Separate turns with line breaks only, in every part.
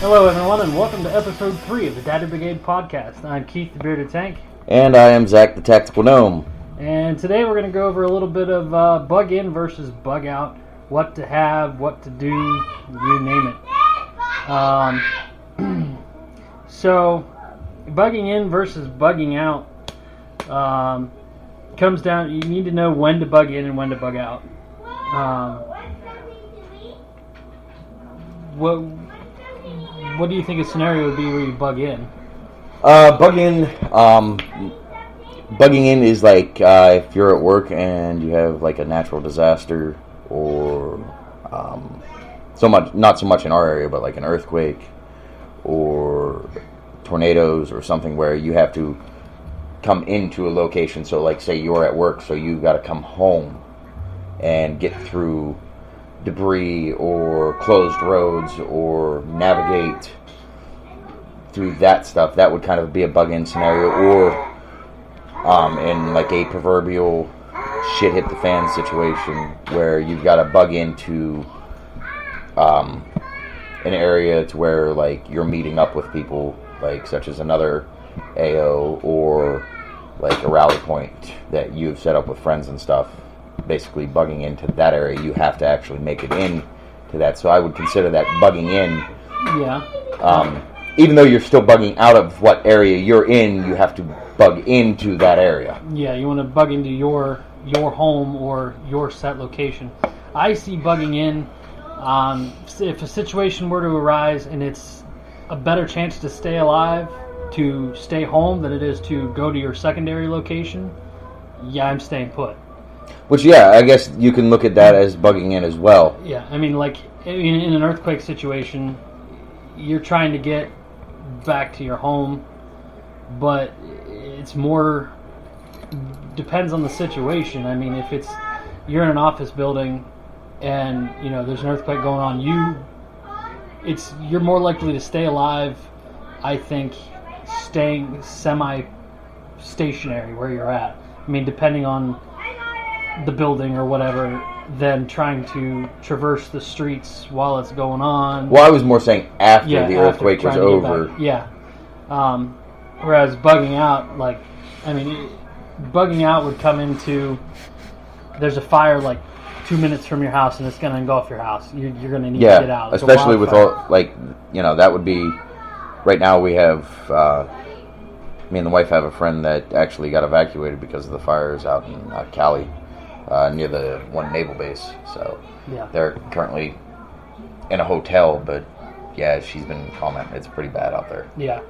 Hello everyone and welcome to episode 3 of the Daddy Brigade podcast. I'm Keith the Bearded Tank.
And I am Zach the Tactical Gnome.
And today we're going to go over a little bit of bug in versus bug out. What to have, what to do, you name it. So, bugging in versus bugging out comes down, you need to know when to bug in and when to bug out. What do you think a scenario would be where you bug in?
Bugging in is like if you're at work and you have like a natural disaster or not so much in our area, but like an earthquake or tornadoes or something where you have to come into a location. So like say you're at work, so you got to come home and get through debris or closed roads or navigate through that stuff. That would kind of be a bug-in scenario. Or in like a proverbial shit hit the fan situation where you've got to bug into an area to where like you're meeting up with people, like such as another AO or like a rally point that you've set up with friends and stuff. Basically bugging into that area, you have to actually make it in to that. So I would consider that bugging in.
Yeah.
Even though you're still bugging out of what area you're in, you have to bug into that area.
Yeah, you want to bug into your home or your set location. I see bugging in if a situation were to arise and it's a better chance to stay alive to stay home than it is to go to your secondary location. Yeah, I'm staying put.
Which, yeah, I guess you can look at that as bugging in as well.
Yeah, I mean, like, in an earthquake situation, you're trying to get back to your home, but it's more, depends on the situation. I mean, if you're in an office building and, you know, there's an earthquake going on, you're more likely to stay alive, I think, staying semi-stationary where you're at. I mean, depending on the building or whatever, than trying to traverse the streets while it's going on.
Well, I was more saying after the earthquake was over.
Yeah. Whereas bugging out, like, I mean, bugging out would come into, there's a fire like 2 minutes from your house and it's going to engulf your house. You're going to need to get out. It's
especially with all, like, you know, that would be, right now we have, me and the wife have a friend that actually got evacuated because of the fires out in Cali. Near the one naval base, so yeah. They're currently in a hotel, but yeah, she's been commenting it's pretty bad out there.
Yeah.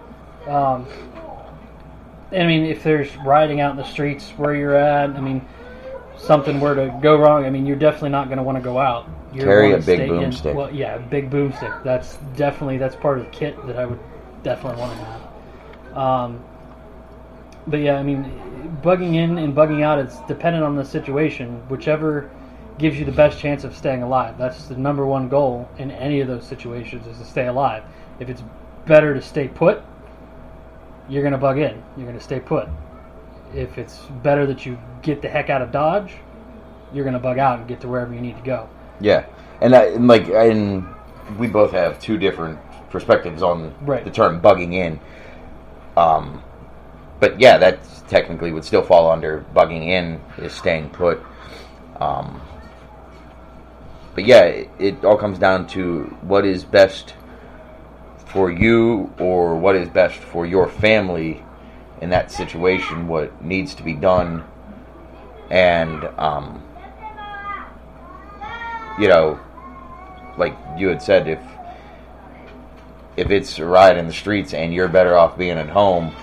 I mean, if there's rioting out in the streets where you're at, I mean, something were to go wrong, I mean, you're definitely not going to want to go out.
Carry a big boomstick.
Well, yeah, a big boomstick. That's part of the kit that I would definitely want to have. But yeah, I mean, bugging in and bugging out, it's dependent on the situation. Whichever gives you the best chance of staying alive. That's the number one goal in any of those situations, is to stay alive. If it's better to stay put, you're going to bug in. You're going to stay put. If it's better that you get the heck out of Dodge, you're going to bug out and get to wherever you need to go.
Yeah, and we both have two different perspectives on the term bugging in. But yeah, that technically would still fall under bugging in, is staying put. But yeah, it all comes down to what is best for you or what is best for your family in that situation, what needs to be done. And, you know, like you had said, if it's a riot in the streets and you're better off being at home,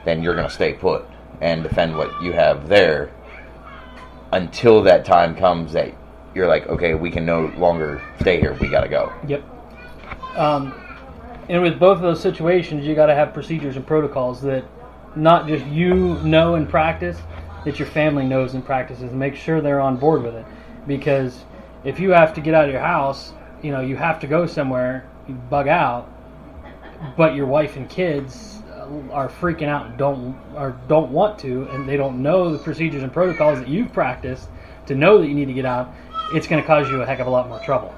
then you're going to stay put and defend what you have there until that time comes that you're like, okay, we can no longer stay here. We got to go.
Yep. And with both of those situations, you got to have procedures and protocols that not just you know and practice, that your family knows and practices, and make sure they're on board with it. Because if you have to get out of your house, you know, you have to go somewhere, you bug out, but your wife and kids are freaking out and don't want to, and they don't know the procedures and protocols that you've practiced to know that you need to get out, it's going to cause you a heck of a lot more trouble.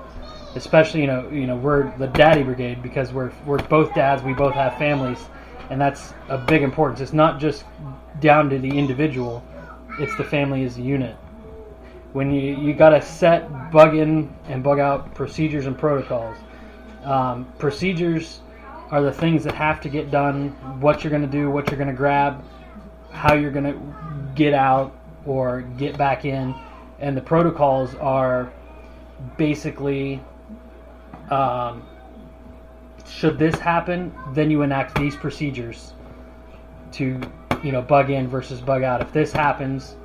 especially we're the daddy brigade because we're both dads. We both have families, and that's a big importance. It's not just down to the individual; it's the family as a unit. When you got to set bug in and bug out procedures and protocols. Procedures are the things that have to get done. What you're going to do, what you're going to grab, how you're going to get out or get back in, and the protocols are basically. Should this happen, then you enact these procedures to, bug in versus bug out. If this happens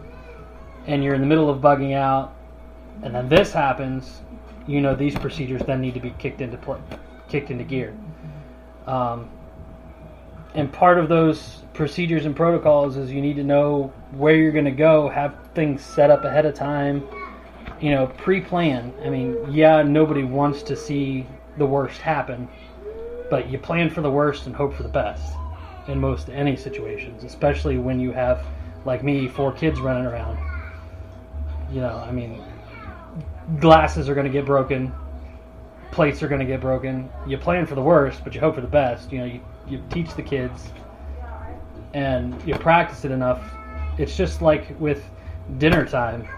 and you're in the middle of bugging out and then this happens, these procedures then need to be kicked into gear. And part of those procedures and protocols is you need to know where you're going to go, have things set up ahead of time, pre-plan. I mean, nobody wants to see the worst happen, but you plan for the worst and hope for the best in most any situations, especially when you have, like me, 4 kids running around. Glasses are going to get broken, plates are going to get broken. You plan for the worst, but you hope for the best. You teach the kids and you practice it enough. It's just like with dinner time.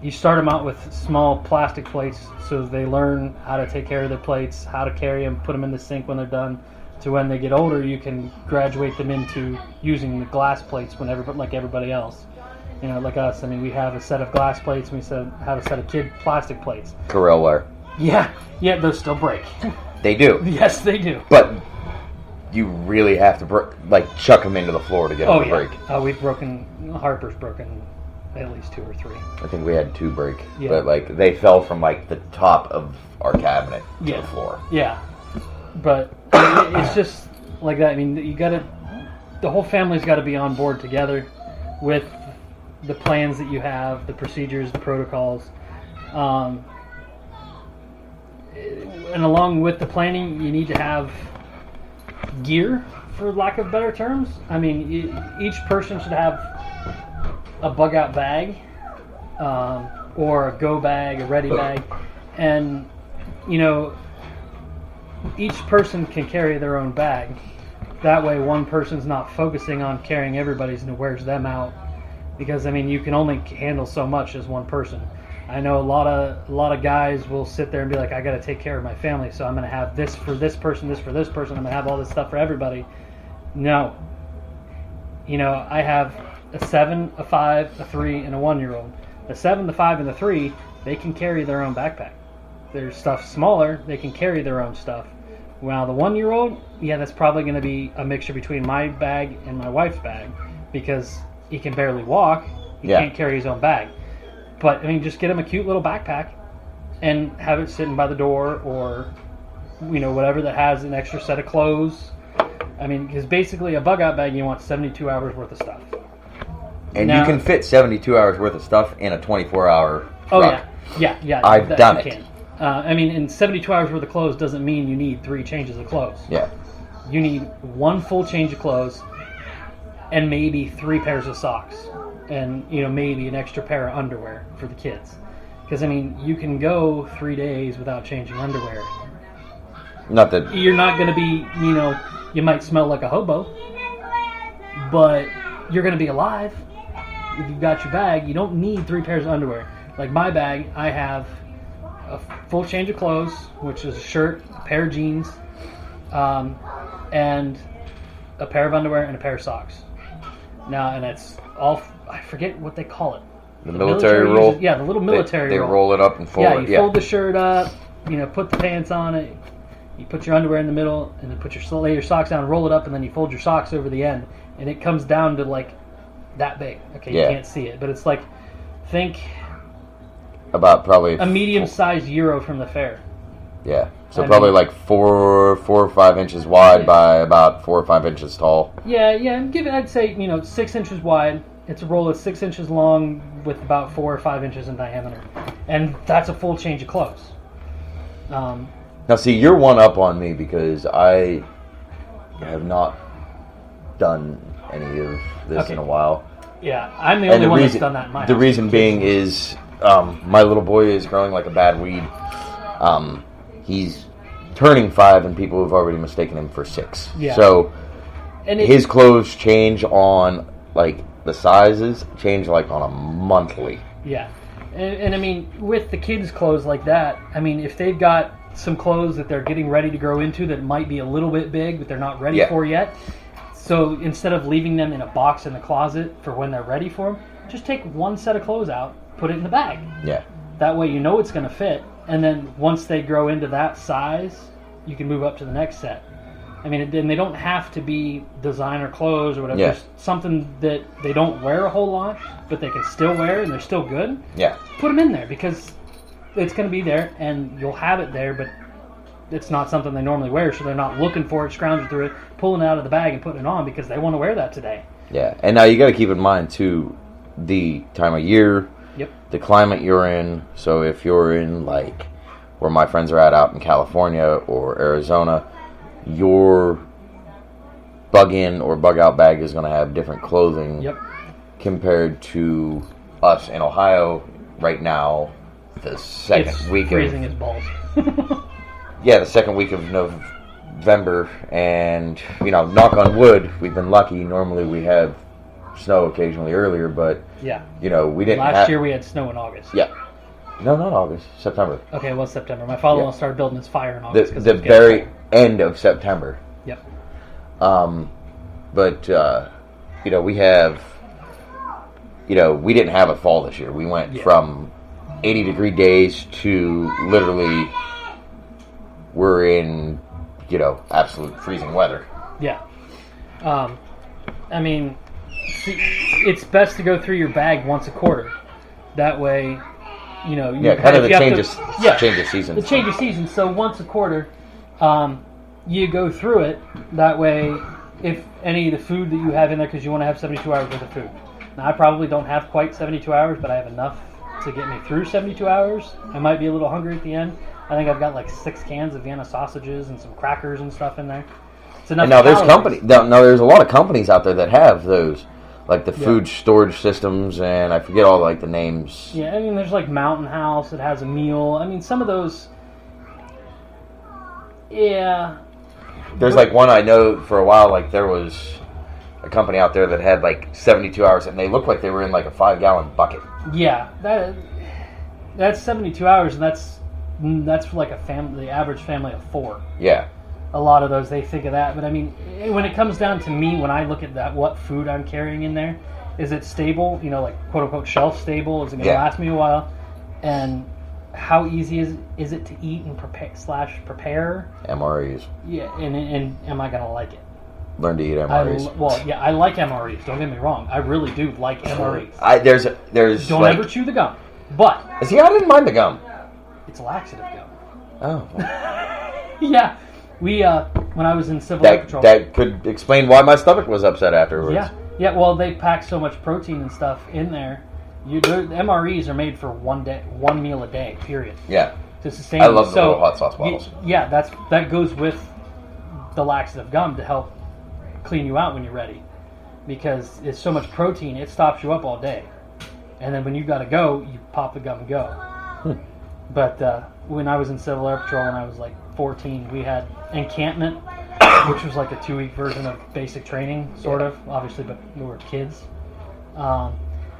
You start them out with small plastic plates so they learn how to take care of their plates, how to carry them, put them in the sink when they're done. So when they get older, you can graduate them into using the glass plates like everybody else. Like us. We have a set of glass plates and we have a set of kid plastic plates.
Corelware.
Yeah, those still break.
They do.
Yes, they do.
But you really have to chuck them into the floor to get them to break.
Harper's broken at least 2 or 3.
I think we had 2 break. Yeah. But they fell from the top of our cabinet to the floor.
Yeah. But it's just like that. The whole family's got to be on board together with the plans that you have, the procedures, the protocols. And along with the planning, you need to have gear, for lack of better terms. Each person should have a bug out bag, or a go bag, a ready bag, and each person can carry their own bag. That way, one person's not focusing on carrying everybody's and it wears them out. Because you can only handle so much as one person. I know a lot of guys will sit there and be like, I got to take care of my family, so I'm going to have this for this person, this for this person. I'm going to have all this stuff for everybody. No. I have a 7, a 5, a 3, and a 1-year-old. The 7, the 5, and the 3, they can carry their own backpack. Their stuff's smaller, they can carry their own stuff. Well, the 1-year-old, that's probably going to be a mixture between my bag and my wife's bag, because he can barely walk. He can't carry his own bag. But, just get him a cute little backpack and have it sitting by the door or, whatever that has an extra set of clothes. Because basically a bug out bag, you want 72 hours worth of stuff.
And you can fit 72 hours worth of stuff in a 24-hour truck.
Oh, yeah.
I've done it.
And 72 hours worth of clothes doesn't mean you need 3 changes of clothes.
Yeah.
You need 1 full change of clothes and maybe 3 pairs of socks, and maybe an extra pair of underwear for the kids, because you can go 3 days without changing underwear.
Not that
you're not going to be, you might smell like a hobo, but you're going to be alive if you've got your bag. You don't need 3 pairs of underwear. Like my bag, I have a full change of clothes, which is a shirt, a pair of jeans, and a pair of underwear and a pair of socks. Now, and it's all, I forget what they call it.
The military roll?
The little military roll.
They roll it up and fold it.
Yeah, you fold the shirt up, put the pants on it, you put your underwear in the middle, and you lay your socks down, roll it up, and then you fold your socks over the end. And it comes down to that big. Okay, you can't see it. But it's think
about probably
a medium-sized Euro from the fair.
Yeah. So probably 4 or 5 inches wide by about 4 or 5 inches tall.
Yeah. I'd say 6 inches wide. It's a roll that's 6 inches long with about 4 or 5 inches in diameter, and that's a full change of clothes.
Now, see, you're one up on me because I have not done any of this in a while.
Yeah, I'm the only one that's done that in my house.
The reason being is my little boy is growing like a bad weed. He's turning 5, and people have already mistaken him for 6.
Yeah.
So
And
his clothes change on, like, the sizes change, like, on a monthly.
Yeah. And I mean, with the kids' clothes like that, I mean, if they've got some clothes that they're getting ready to grow into that might be a little bit big, but they're not ready for yet, so instead of leaving them in a box in the closet for when they're ready for them, just take one set of clothes out, put it in the bag.
Yeah.
That way you know it's going to fit, and then once they grow into that size, you can move up to the next set. I mean, and they don't have to be designer clothes or whatever.
Yeah.
Just something that they don't wear a whole lot, but they can still wear and they're still good.
Yeah.
Put them in there because it's going to be there and you'll have it there, but it's not something they normally wear, so they're not looking for it, scrounging through it, pulling it out of the bag and putting it on because they want to wear that today.
Yeah. And now you got to keep in mind, too, the time of year, the climate you're in. So if you're in, like, where my friends are at out in California or Arizona, your bug-in or bug-out bag is going to have different clothing compared to us in Ohio right now. The second week
freezing as balls.
the second week of November, and knock on wood, we've been lucky. Normally we have snow occasionally earlier, but we didn't.
Last year we had snow in August.
Yeah. No, not August. September.
Okay, it was September. My father-in-law started building his fire in August.
The very end of September.
Yep.
But we have, we didn't have a fall this year. We went from 80-degree days to literally we're in, absolute freezing weather.
Yeah. I mean, it's best to go through your bag once a quarter. That way, kind of the change of season. The change of season. So once a quarter, you go through it. That way, if any of the food that you have in there, because you want to have 72 hours worth of food. Now, I probably don't have quite 72 hours, but I have enough to get me through 72 hours. I might be a little hungry at the end. I think I've got like 6 cans of Vienna sausages and some crackers and stuff in there. It's enough. And
now there's a lot of companies out there that have those, like the food storage systems, and I forget all like the names.
Yeah, I mean, there's like Mountain House that has a meal. I mean, some of those. Yeah.
There's like one I know for a while. Like there was a company out there that had like 72 hours, and they looked like they were in like a 5-gallon bucket.
Yeah, that's 72 hours, and that's like the average family of 4.
Yeah.
A lot of those, they think of that. But I mean, when it comes down to me, when I look at that, what food I'm carrying in there, is it stable? Like quote unquote shelf stable? Is it going to last me a while? And how easy is it to eat and prepare?
MREs.
Yeah, and am I going to like it?
Learn to eat MREs.
I like MREs. Don't get me wrong. I really do like MREs.
There's
don't ever chew the gum. But
see, I didn't mind the gum.
It's laxative gum.
Oh.
Yeah. We when I was in Civil Air Patrol.
That could explain why my stomach was upset afterwards.
Yeah. Well, they pack so much protein and stuff in there. The MREs are made for one meal a day. Period.
Yeah.
To sustain.
I love the little hot sauce bottles.
That goes with the laxative gum to help clean you out when you're ready, because it's so much protein, it stops you up all day, and then when you got to go, you pop the gum and go. But when I was in Civil Air Patrol when I was like 14, we had encampment, which was like a 2-week version of basic training, sort of, obviously, but we were kids.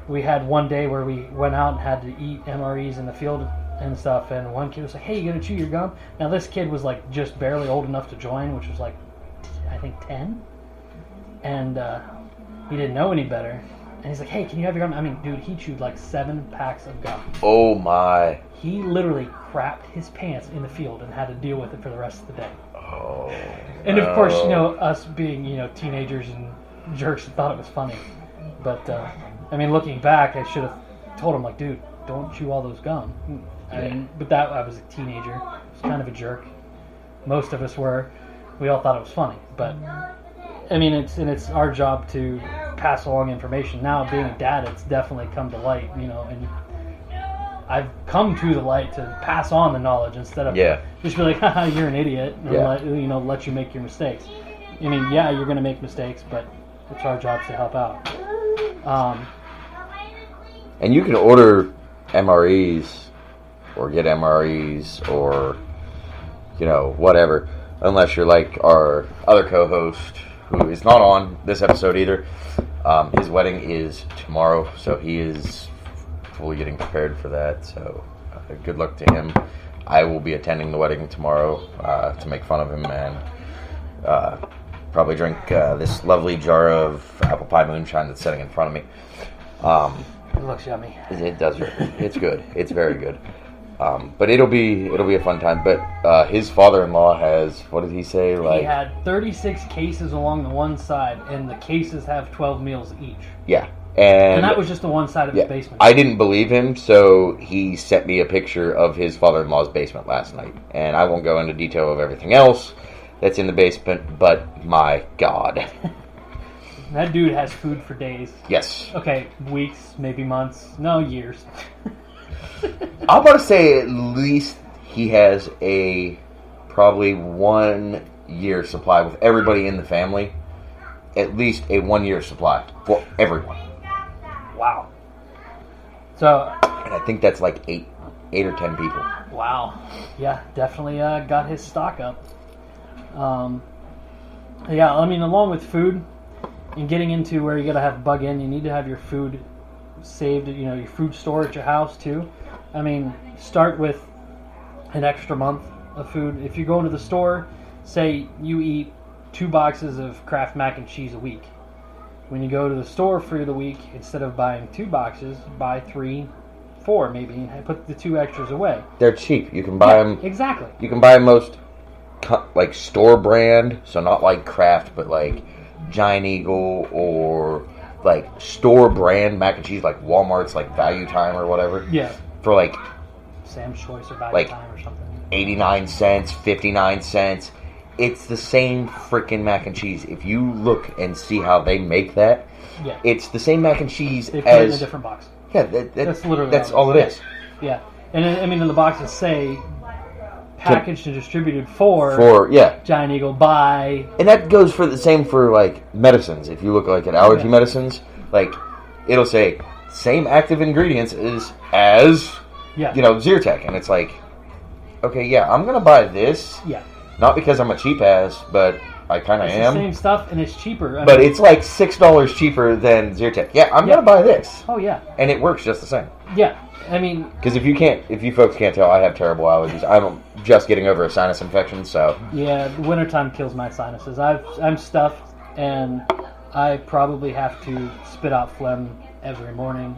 We had one day where we went out and had to eat MREs in the field and stuff, and one kid was like, "Hey, you gonna chew your gum?" Now this kid was like just barely old enough to join, which was like, I think 10, and he didn't know any better. And he's like, "Hey, can you have your gum?" I mean, dude, he chewed like 7 packs of gum.
Oh my!
He literally crapped his pants in the field and had to deal with it for the rest of the day.
Oh.
And of course, us being teenagers and jerks, thought it was funny. But I mean, looking back, I should have told him, like, dude, don't chew all those gum. But I was a teenager. I was kind of a jerk. Most of us were. We all thought it was funny. But I mean, it's our job to pass along information. Now, being a dad, it's definitely come to light, and I've come to the light to pass on the knowledge instead of just be like, haha, you're an idiot, and let you make your mistakes. I mean, you're going to make mistakes, but it's our job to help out.
And you can order MREs or get MREs or, whatever. Unless you're like our other co-host, who is not on this episode either. His wedding is tomorrow, so he is fully getting prepared for that. So good luck to him. I will be attending the wedding tomorrow to make fun of him and probably drink this lovely jar of apple pie moonshine that's sitting in front of me.
It looks yummy.
It does. It's good. It's very good. But it'll be a fun time. But his father-in-law has, what did he say?
He had 36 cases along the one side, and the cases have 12 meals each.
Yeah.
And that was just the one side of his basement.
I didn't believe him, so he sent me a picture of his father-in-law's basement last night. And I won't go into detail of everything else that's in the basement, but my God.
That dude has food for days.
Yes.
Okay, weeks, maybe months. No, years.
I'm about to say at least he has probably 1 year supply with everybody in the family. At least a 1 year supply for everyone.
Wow. So.
And I think that's like eight or 10 people.
Wow. Yeah, definitely got his stock up. Yeah, I mean, along with food and getting into where you got to have bug in, you need to have your food saved, your food store at your house too. I mean, start with an extra month of food. If you go into the store, say you eat 2 boxes of Kraft mac and cheese a week. When you go to the store for the week, instead of buying 2 boxes, buy 3, 4 maybe, and put the 2 extras away.
They're cheap. You can buy them.
Exactly.
You can buy most like store brand, so not like Kraft, but like Giant Eagle or like store brand mac and cheese, like Walmart's like Value Time or whatever.
Yeah.
For like
Sam's Choice or Value
like
Time or something.
89 cents, 59 cents. It's the same freaking mac and cheese. If you look and see how they make that, it's the same mac and cheese
they put it in a different box.
Yeah,
that's literally
all it is.
Yeah, and I mean, in the boxes say packaged and distributed for Giant Eagle by,
and that goes for the same for like medicines. If you look like at allergy medicines, like it'll say same active ingredients as Zyrtec, and it's like, okay, yeah, I'm gonna buy this.
Yeah.
Not because I'm a cheap ass, but I kind of am.
It's the same stuff, and it's cheaper.
But it's like $6 cheaper than Zyrtec. Yeah, I'm gonna buy this.
Oh yeah.
And it works just the same.
Yeah, I mean,
because if you folks can't tell, I have terrible allergies. I'm just getting over a sinus infection, so.
Yeah, the wintertime kills my sinuses. I'm stuffed, and I probably have to spit out phlegm every morning.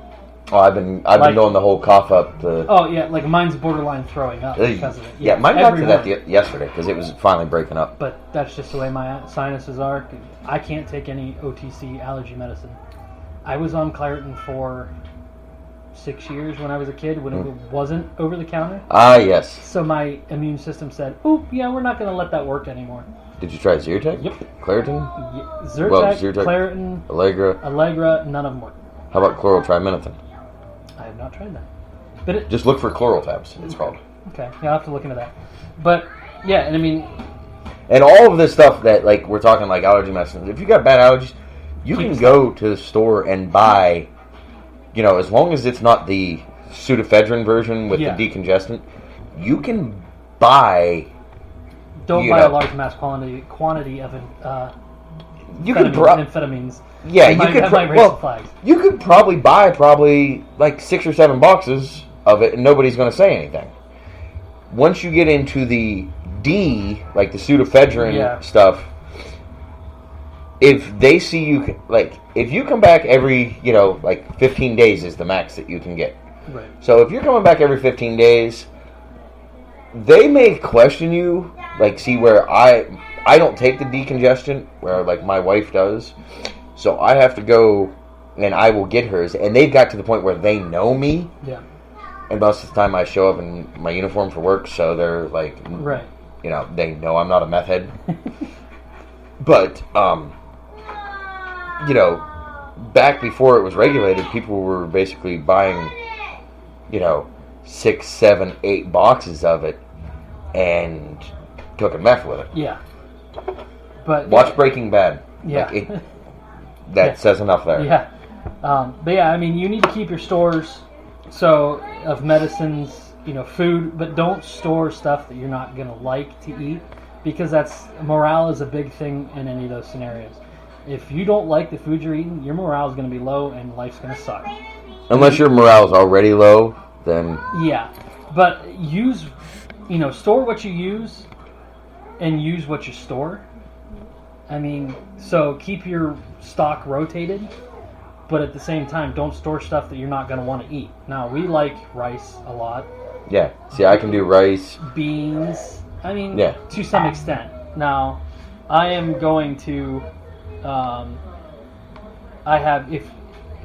Oh, I've been doing the whole cough up.
Oh yeah, like mine's borderline throwing up because of it.
Yeah, mine got to that yesterday because it was finally breaking up.
But that's just the way my sinuses are. I can't take any OTC allergy medicine. I was on Claritin for 6 years when I was a kid when it wasn't over the counter.
Ah, yes.
So my immune system said, "Oop, yeah, we're not going to let that work anymore."
Did you try Zyrtec?
Yep.
Claritin?
Yeah. Zyrtec, Claritin, Allegra, none of them work.
How about chloral trimethamphetamine?
I have not tried that. But
just look for chloral tabs, it's called.
Okay, yeah, I'll have to look into that. But, yeah, and I mean...
And all of this stuff that, like, we're talking, like, allergy medicines, if you got bad allergies, you can go to the store and buy, as long as it's not the pseudoephedrine version with the decongestant, you can buy...
Don't buy a large mass quantity of amphetamines.
Yeah, you could probably buy like 6 or 7 boxes of it, and nobody's going to say anything. Once you get into the D, like the pseudoephedrine stuff, if they see you, like, if you come back every, like 15 days is the max that you can get.
Right.
So if you're coming back every 15 days, they may question you, like, see where I don't take the decongestant, where, like, my wife does. So I have to go, and I will get hers. And they've got to the point where they know me.
Yeah.
And most of the time I show up in my uniform for work, so they're like,
right.
They know I'm not a meth head. But, back before it was regulated, people were basically buying, 6, 7, 8 boxes of it and cooking meth with it.
Yeah. But
watch Breaking Bad.
Yeah.
That says enough there.
Yeah. But yeah, I mean, you need to keep your stores of medicines food, but don't store stuff that you're not going to like to eat, because morale is a big thing in any of those scenarios. If you don't like the food you're eating, your morale is going to be low and life's going to suck.
Unless your morale is already low, then...
Yeah, but store what you use and use what you store. I mean, so keep your stock rotated, but at the same time, don't store stuff that you're not going to want to eat. Now, we like rice a lot.
Yeah, see, I can do rice.
Beans, to some extent. Now, I am going to...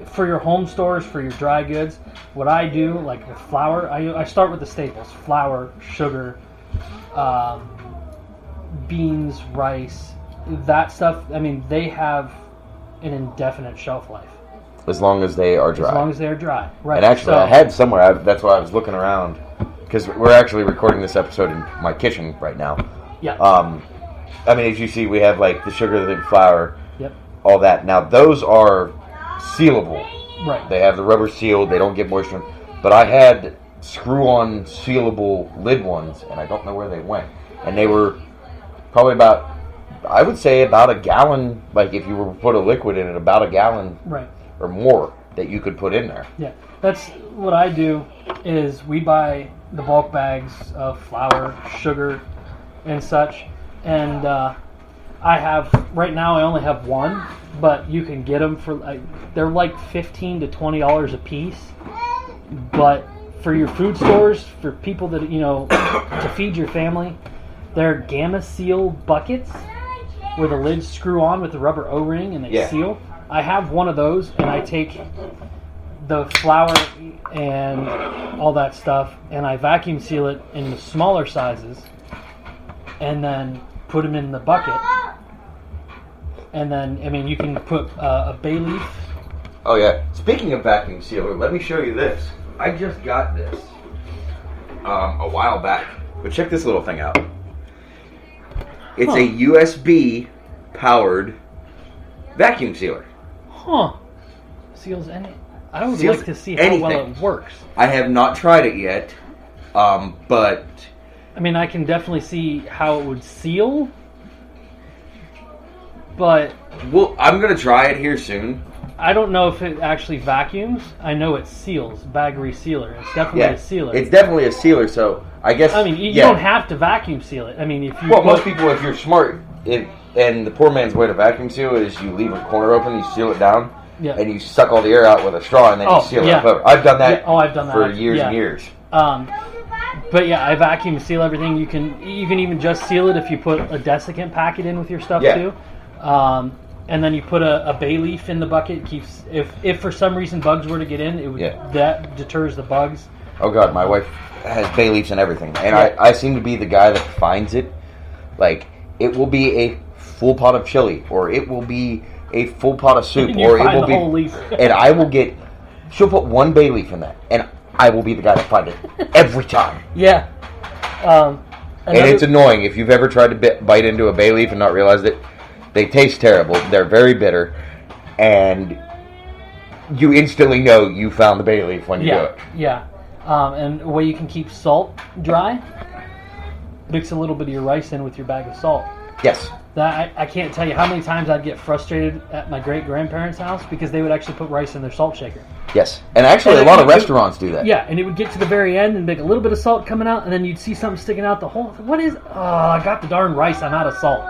for your home stores, for your dry goods, what I do, like with flour, I start with the staples: flour, sugar, beans, rice, that stuff. I mean, they have an indefinite shelf life.
As long as they are dry.
As long as they are dry, right.
And actually, I had somewhere, that's why I was looking around, because we're actually recording this episode in my kitchen right now.
Yeah.
As you see, we have like the sugar, the flour,
yep,
all that. Now, those are sealable.
Right.
They have the rubber sealed. They don't get moisture. But I had screw-on sealable lid ones, and I don't know where they went. And they were probably about a gallon. Like if you were to put a liquid in it, about a gallon,
right,
or more that you could put in there.
Yeah, that's what I do. Is we buy the bulk bags of flour, sugar, and such, and right now I only have one, but you can get them for they're like $15 to $20 a piece. But for your food stores, for people that to feed your family, they're Gamma Seal buckets where the lids screw on with the rubber O-ring and they seal. I have one of those, and I take the flour and all that stuff, and I vacuum seal it in the smaller sizes, and then put them in the bucket. And then, you can put a bay leaf.
Oh, yeah. Speaking of vacuum sealer, let me show you this. I just got this a while back. But check this little thing out. It's a USB-powered vacuum sealer.
Huh. Seals any... I would like to see how well it works.
I have not tried it yet, but...
I can definitely see how it would seal, but...
Well, I'm going to try it here soon.
I don't know if it actually vacuums. I know it seals. Bag resealer. It's definitely a sealer.
It's definitely a sealer, so I guess...
you don't have to vacuum seal it. If you...
Well, most people, if you're smart, and the poor man's way to vacuum seal is you leave a corner open, you seal it down, and you suck all the air out with a straw, and then you seal it up over. I've done that for years and years.
But yeah, I vacuum seal everything. You can even just seal it if you put a desiccant packet in with your stuff too. And then you put a bay leaf in the bucket. Keeps if for some reason bugs were to get in, that deters the bugs.
Oh God, my wife has bay leaves and everything, and I seem to be the guy that finds it. Like it will be a full pot of chili, or it will be a full pot of soup, or it will be
whole leaf.
And I will get. She'll put one bay leaf in that, and I will be the guy to find it every time.
Yeah.
And it's annoying if you've ever tried to bite into a bay leaf and not realized it. They taste terrible. They're very bitter, and you instantly know you found the bay leaf when you do it.
Yeah. And a way you can keep salt dry, mix a little bit of your rice in with your bag of salt.
Yes.
I can't tell you how many times I'd get frustrated at my great-grandparents' house because they would actually put rice in their salt shaker.
Yes. And actually, a lot of restaurants do that.
Yeah, and it would get to the very end and make a little bit of salt coming out, and then you'd see something sticking out the whole... What is... Oh, I got the darn rice. I'm out of salt.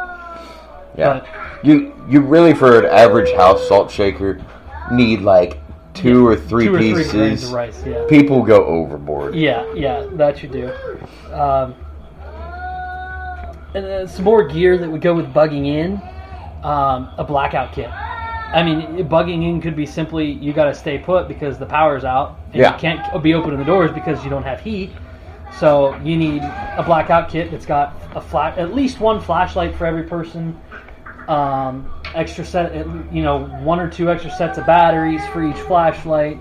Yeah. But, you really, for an average house salt shaker, need like two or three pieces.
3 grains of rice, yeah.
People go overboard.
Yeah, that you do. And some more gear that would go with bugging in, a blackout kit. Bugging in could be simply you got to stay put because the power's out, and you can't be opening the doors because you don't have heat. So you need a blackout kit that's got at least one flashlight for every person. Extra set, 1 or 2 extra sets of batteries for each flashlight.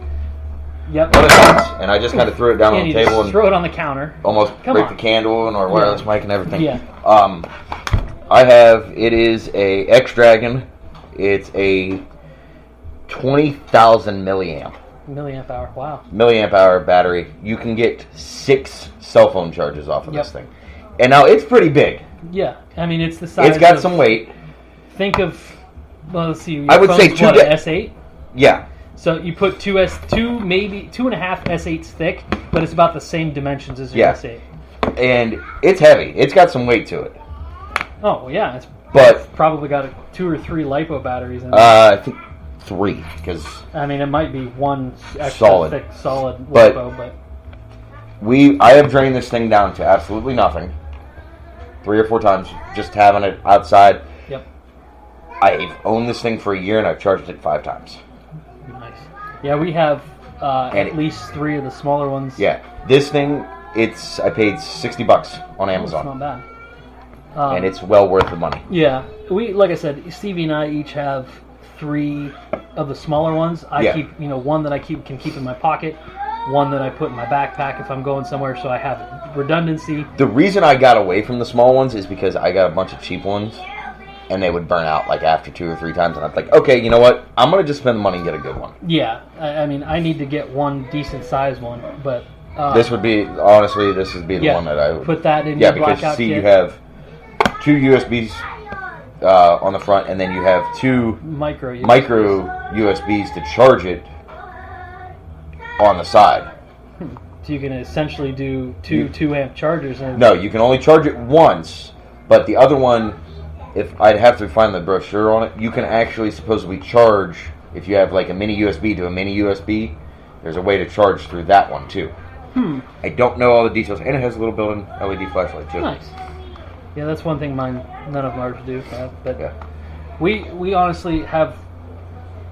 Yep.
And I just kind of threw it down on the table and
throw it on the counter.
Almost break the candle and our wireless mic and everything.
Yeah.
It is a X-Dragon. It's a 20,000 milliamp.
Milliamp hour. Wow.
Milliamp hour battery. You can get 6 cell phone charges off of
Yep.
this thing. And now it's pretty big.
Yeah. I mean, it's the size.
It's got some weight.
Think of. Well, let's see. Your
I would say
phone's
two
what,
da-
an S8.
Yeah.
So you put maybe 2.5 S8s thick, but it's about the same dimensions as your
Yeah.
S8.
And it's heavy. It's got some weight to it.
Oh well, it's probably got 2 or 3 LiPo batteries in it.
I think 3, because
I mean, it might be one extra
Solid.
thick, solid
But-
LiPo, but
I have drained this thing down to absolutely nothing 3 or 4 times, just having it outside.
yep,
I've owned this thing for a year and I've charged it 5 times.
nice. Yeah, we have
And
at least 3 of the smaller ones.
Yeah, this thing, I paid $60 on
Oh, it's
Amazon,
not bad.
and it's well worth the money.
Yeah, like I said, Stevie and I each have 3 of the smaller ones. I
Yeah.
keep, one that I can keep in my pocket, one that I put in my backpack if I'm going somewhere, so I have redundancy.
The reason I got away from the small ones is because I got a bunch of cheap ones, and they would burn out like after 2 or 3 times, and I'm like, okay, you know what? I'm gonna just spend the money and get a good one.
Yeah, I mean, I need to get one decent size one, but
This would be the one that I would
put that in
Yeah,
your
because
Blackout
see,
kit.
you have 2 USBs on the front, and then you have 2
micro
USBs to charge it on the side.
So you can essentially do 2 2-amp chargers. And
No, you can only charge it once, but the other one, if I'd have to find the brochure on it, you can actually supposedly charge, if you have like a mini USB to a mini USB, there's a way to charge through that one too. I don't know all the details, and it has a little built-in LED flashlight too.
Nice. Yeah, that's one thing none of ours do. But
Yeah.
we honestly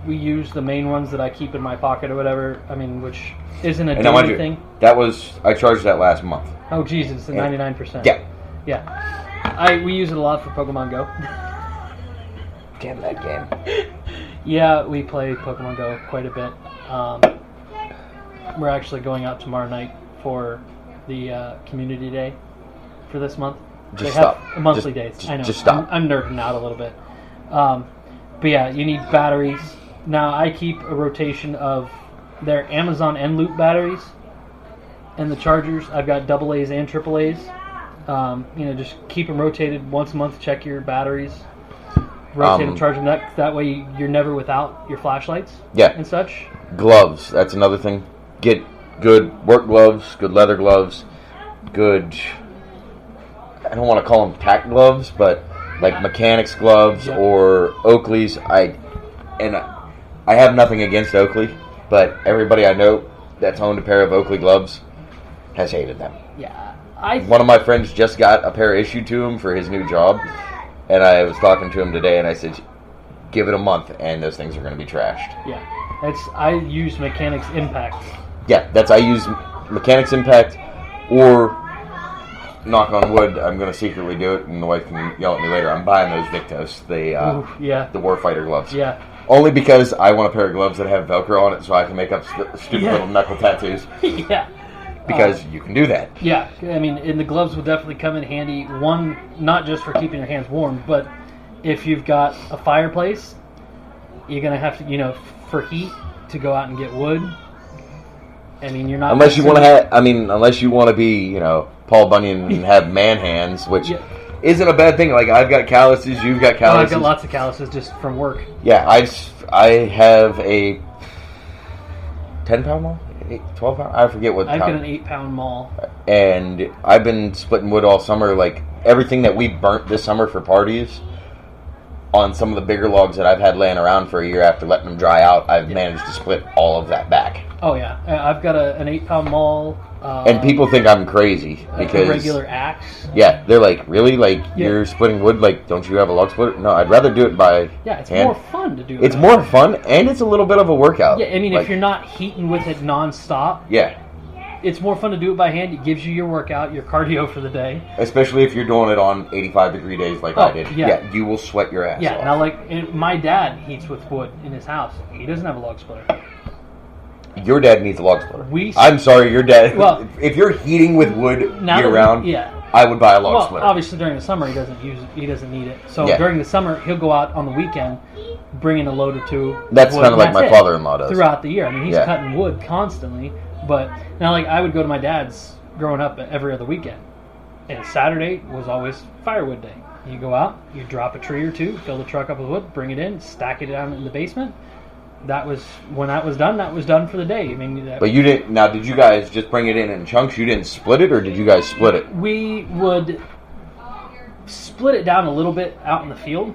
we use the main ones that I keep in my pocket or whatever. I mean, which isn't a
And now, mind
daily
you,
thing.
I charged that last month.
Oh, Jesus, it's a 99%.
Yeah.
Yeah. We use it a lot for Pokemon Go.
Damn that game.
Yeah, we play Pokemon Go quite a bit. We're actually going out tomorrow night for the community day for this month.
Just
they
stop.
have monthly
Just-
days. I know.
just stop.
I'm nerding out a little bit. But yeah, you need batteries. Now I keep a rotation of their Amazon N-Loop batteries and the chargers. I've got AA's and AAA's. Just keep them rotated once a month. Check your batteries. Rotate them, charge them. That way you're never without your flashlights.
Yeah.
And such.
Gloves, that's another thing. Get good work gloves, good leather gloves, good, I don't want to call them tack gloves, but like mechanics gloves or Oakley's. I have nothing against Oakley, but everybody I know that's owned a pair of Oakley gloves has hated them.
Yeah.
One of my friends just got a pair issued to him for his new job, and I was talking to him today, and I said, give it a month, and those things are going to be trashed.
Yeah. I use Mechanics Impact.
Yeah, I use Mechanics Impact, or knock on wood, I'm going to secretly do it, and the wife can yell at me later. I'm buying those Victos, the Warfighter gloves.
Yeah.
Only because I want a pair of gloves that have Velcro on it, so I can make up stupid little knuckle tattoos.
Yeah.
Because you can do that.
Yeah, I mean, and the gloves would definitely come in handy. One, not just for keeping your hands warm, but if you've got a fireplace, you're going to have to, for heat, to go out and get wood. I mean, you're not...
Unless you want to be, Paul Bunyan and have man hands, which isn't a bad thing. Like, I've got calluses, you've got calluses.
I've got lots of calluses just from work.
Yeah, I have a 10-pound maul? 12-pound? I forget what
I've got
pound.
an 8-pound maul.
And I've been splitting wood all summer. Like, everything that we burnt this summer for parties, on some of the bigger logs that I've had laying around for a year after letting them dry out, I've managed to split all of that back.
Oh, yeah. I've got an 8-pound maul.
And people think I'm crazy because...
A regular axe.
Yeah, they're like, really? Like, you're splitting wood? Like, don't you have a log splitter? No, I'd rather do it by
it's
hand.
more fun to do it.
It's more fun, and it's a little bit of a workout.
Yeah, I mean, if you're not heating with it nonstop...
Yeah.
It's more fun to do it by hand. It gives you your workout, your cardio for the day.
Especially if you're doing it on 85-degree days like I did.
Yeah.
You will sweat your ass off.
Now, my dad heats with wood in his house. He doesn't have a log splitter.
Your dad needs a log splitter.
We
I'm sorry, your dad.
Well,
if you're heating with wood year round,
yeah,
I would buy a log splitter.
Obviously during the summer he doesn't need it. So during the summer he'll go out on the weekend bringing a load or two.
That's
wood,
kind of like
and
my
that's it
father-in-law does.
throughout the year. I mean, he's
Yeah.
cutting wood constantly, but now like I would go to my dad's growing up every other weekend, and Saturday was always firewood day. You go out, you drop a tree or two, fill the truck up with wood, bring it in, stack it down in the basement. That was when that was done for the day. I mean,
But you didn't. Now, did you guys just bring it in chunks? You didn't split it, or did you guys split it?
we would split it down a little bit out in the field,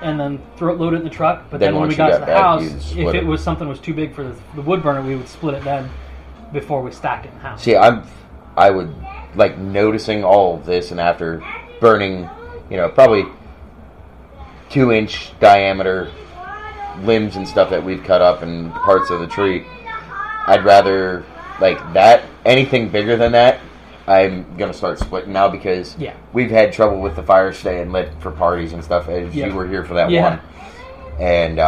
and then load it in the truck. But then when
once
we got
you
to
got
the
back,
house,
you'd
if
split
it
it.
was something was too big for the wood burner, we would split it then before we stacked it in the house.
See, I would like noticing all of this, and after burning, probably 2-inch diameter limbs and stuff that we've cut up and parts of the tree, I'd rather like that. Anything bigger than that, I'm gonna start splitting now because we've had trouble with the fire staying lit for parties and stuff. As you were here for that one, and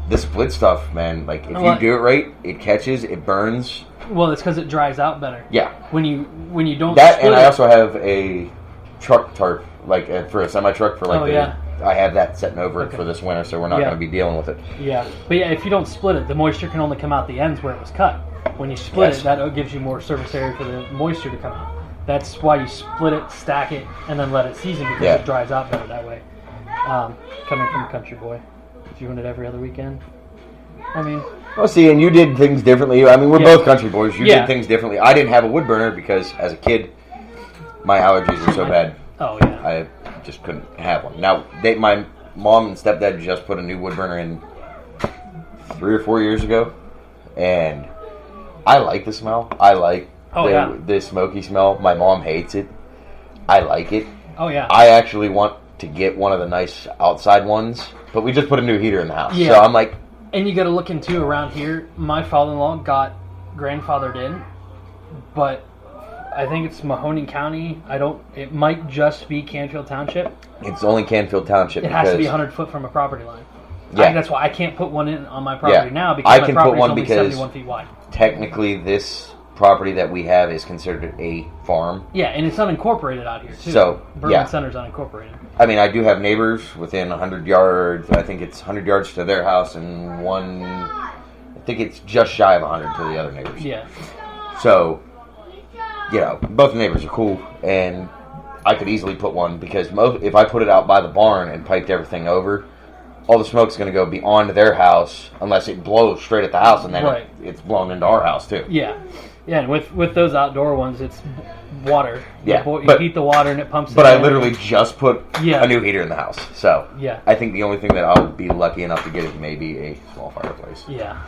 the split stuff, man. Like if you do it right, it catches, it burns.
Well, it's because it dries out better.
Yeah.
When you don't
That,
split
and I
it,
also have a truck tarp, like for a semi truck for like I have that setting over it for this winter, so we're not going to be dealing with it.
Yeah, but if you don't split it, the moisture can only come out the ends where it was cut. When you split it, that gives you more surface area for the moisture to come out. That's why you split it, stack it, and then let it season because it dries out better that way. Coming from a country boy, doing it every other weekend. I mean,
well, see, and you did things differently. I mean, we're both country boys. You did things differently. I didn't have a wood burner because as a kid, my allergies were so bad.
Oh yeah.
I just couldn't have one. Now, my mom and stepdad just put a new wood burner in 3 or 4 years ago, and I like the smell. I like the smoky smell. My mom hates it. I like it.
Oh yeah.
I actually want to get one of the nice outside ones, but we just put a new heater in the house.
Yeah.
So I'm like...
And you got to look into around here. My father-in-law got grandfathered in, but I think it's Mahoning County. It might just be Canfield Township.
It's only Canfield Township.
It has to be 100 foot from a property line.
Yeah.
That's why I can't put one in on my property now because
I
my
can
property
put one
is only
because
71 feet wide.
Technically, this property that we have is considered a farm.
Yeah, and it's unincorporated out here, too.
So,
Bourbon Center's unincorporated.
I mean, I do have neighbors within 100 yards. I think it's 100 yards to their house and I think it's just shy of 100 to the other neighbors.
Yeah.
So, both the neighbors are cool, and I could easily put one because if I put it out by the barn and piped everything over, all the smoke's going to go beyond their house unless it blows straight at the house, and then it's blown into our house too.
Yeah. Yeah, and with those outdoor ones, it's water.
Yeah,
you heat the water and it pumps.
But I literally just put
a
new heater in the house, so I think the only thing that I'll be lucky enough to get is maybe a small fireplace.
Yeah.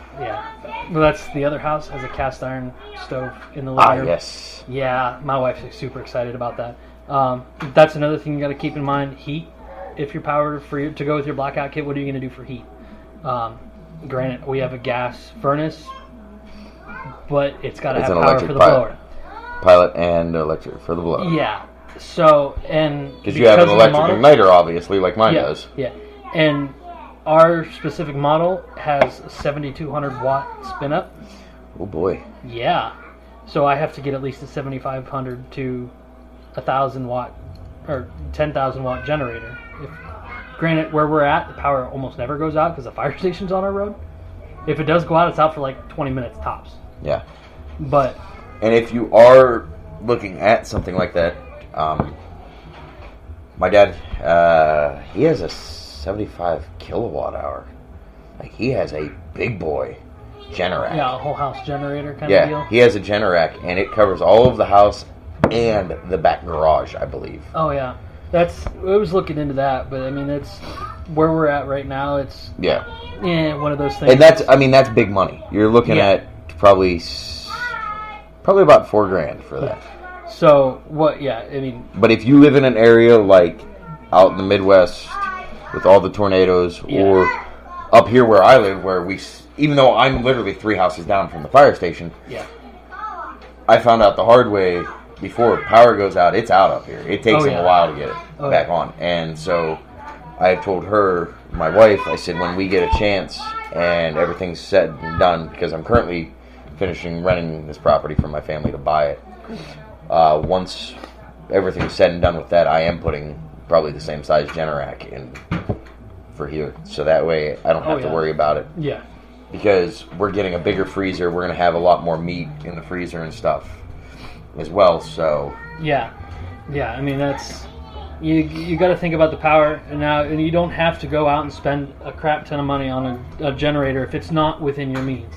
Well, that's the other house has a cast iron stove in the living room.
Yes.
Yeah, my wife's super excited about that. That's another thing you got to keep in mind. Heat. If you're powered to go with your Blackout kit, what are you going to do for heat? Granted, we have a gas furnace, but it's got to have power for the blower.
Pilot and electric for the blower.
Yeah. So, and
because you have an electric igniter, obviously, like mine does.
Yeah. And our specific model has a 7,200 watt spin up.
Oh boy.
Yeah. So I have to get at least a 7,500 to 1,000 watt or 10,000 watt generator. Granted, where we're at, the power almost never goes out because the fire station's on our road. If it does go out, it's out for like 20 minutes tops.
Yeah.
But...
And if you are looking at something like that, my dad, he has a 75 kilowatt hour. Like, he has a big boy Generac.
Yeah, a whole house generator kind of deal.
Yeah, he has a Generac, and it covers all of the house and the back garage, I believe.
Oh, yeah. I was looking into that, but I mean, it's where we're at right now. It's one of those things.
And that's big money. You're looking at probably about $4,000 for that.
So what? Yeah, I mean.
But if you live in an area like out in the Midwest with all the tornadoes, or up here where I live, where even though I'm literally 3 houses down from the fire station, I found out the hard way. Before power goes out, it's out up here. It takes them a while to get it back on. And so I told her, my wife, I said, when we get a chance and everything's said and done, because I'm currently finishing renting this property for my family to buy it. Once everything's said and done with that, I am putting probably the same size Generac in for here, so that way I don't have to worry about it.
Yeah.
Because we're getting a bigger freezer, we're going to have a lot more meat in the freezer and stuff as well. So
yeah. I mean, that's you got to think about the power now, and you don't have to go out and spend a crap ton of money on a generator if it's not within your means.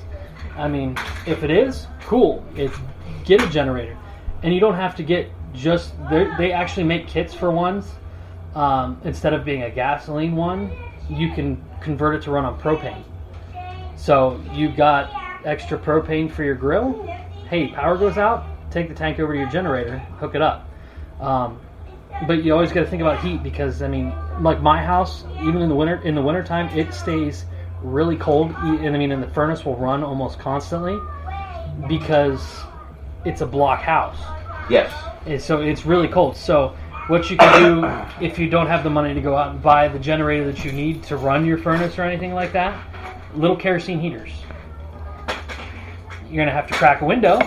I mean, if it is, cool. Get a generator, and you don't have to get just. They actually make kits for ones. Instead of being a gasoline one, you can convert it to run on propane. So you've got extra propane for your grill. Hey, power goes out, take the tank over to your generator, hook it up. But you always got to think about heat because, I mean, like my house, even in the wintertime, it stays really cold. And I mean, and the furnace will run almost constantly because it's a block house.
yes,
And so it's really cold. So what you can do if you don't have the money to go out and buy the generator that you need to run your furnace or anything like that, little kerosene heaters. You're going to have to crack a window,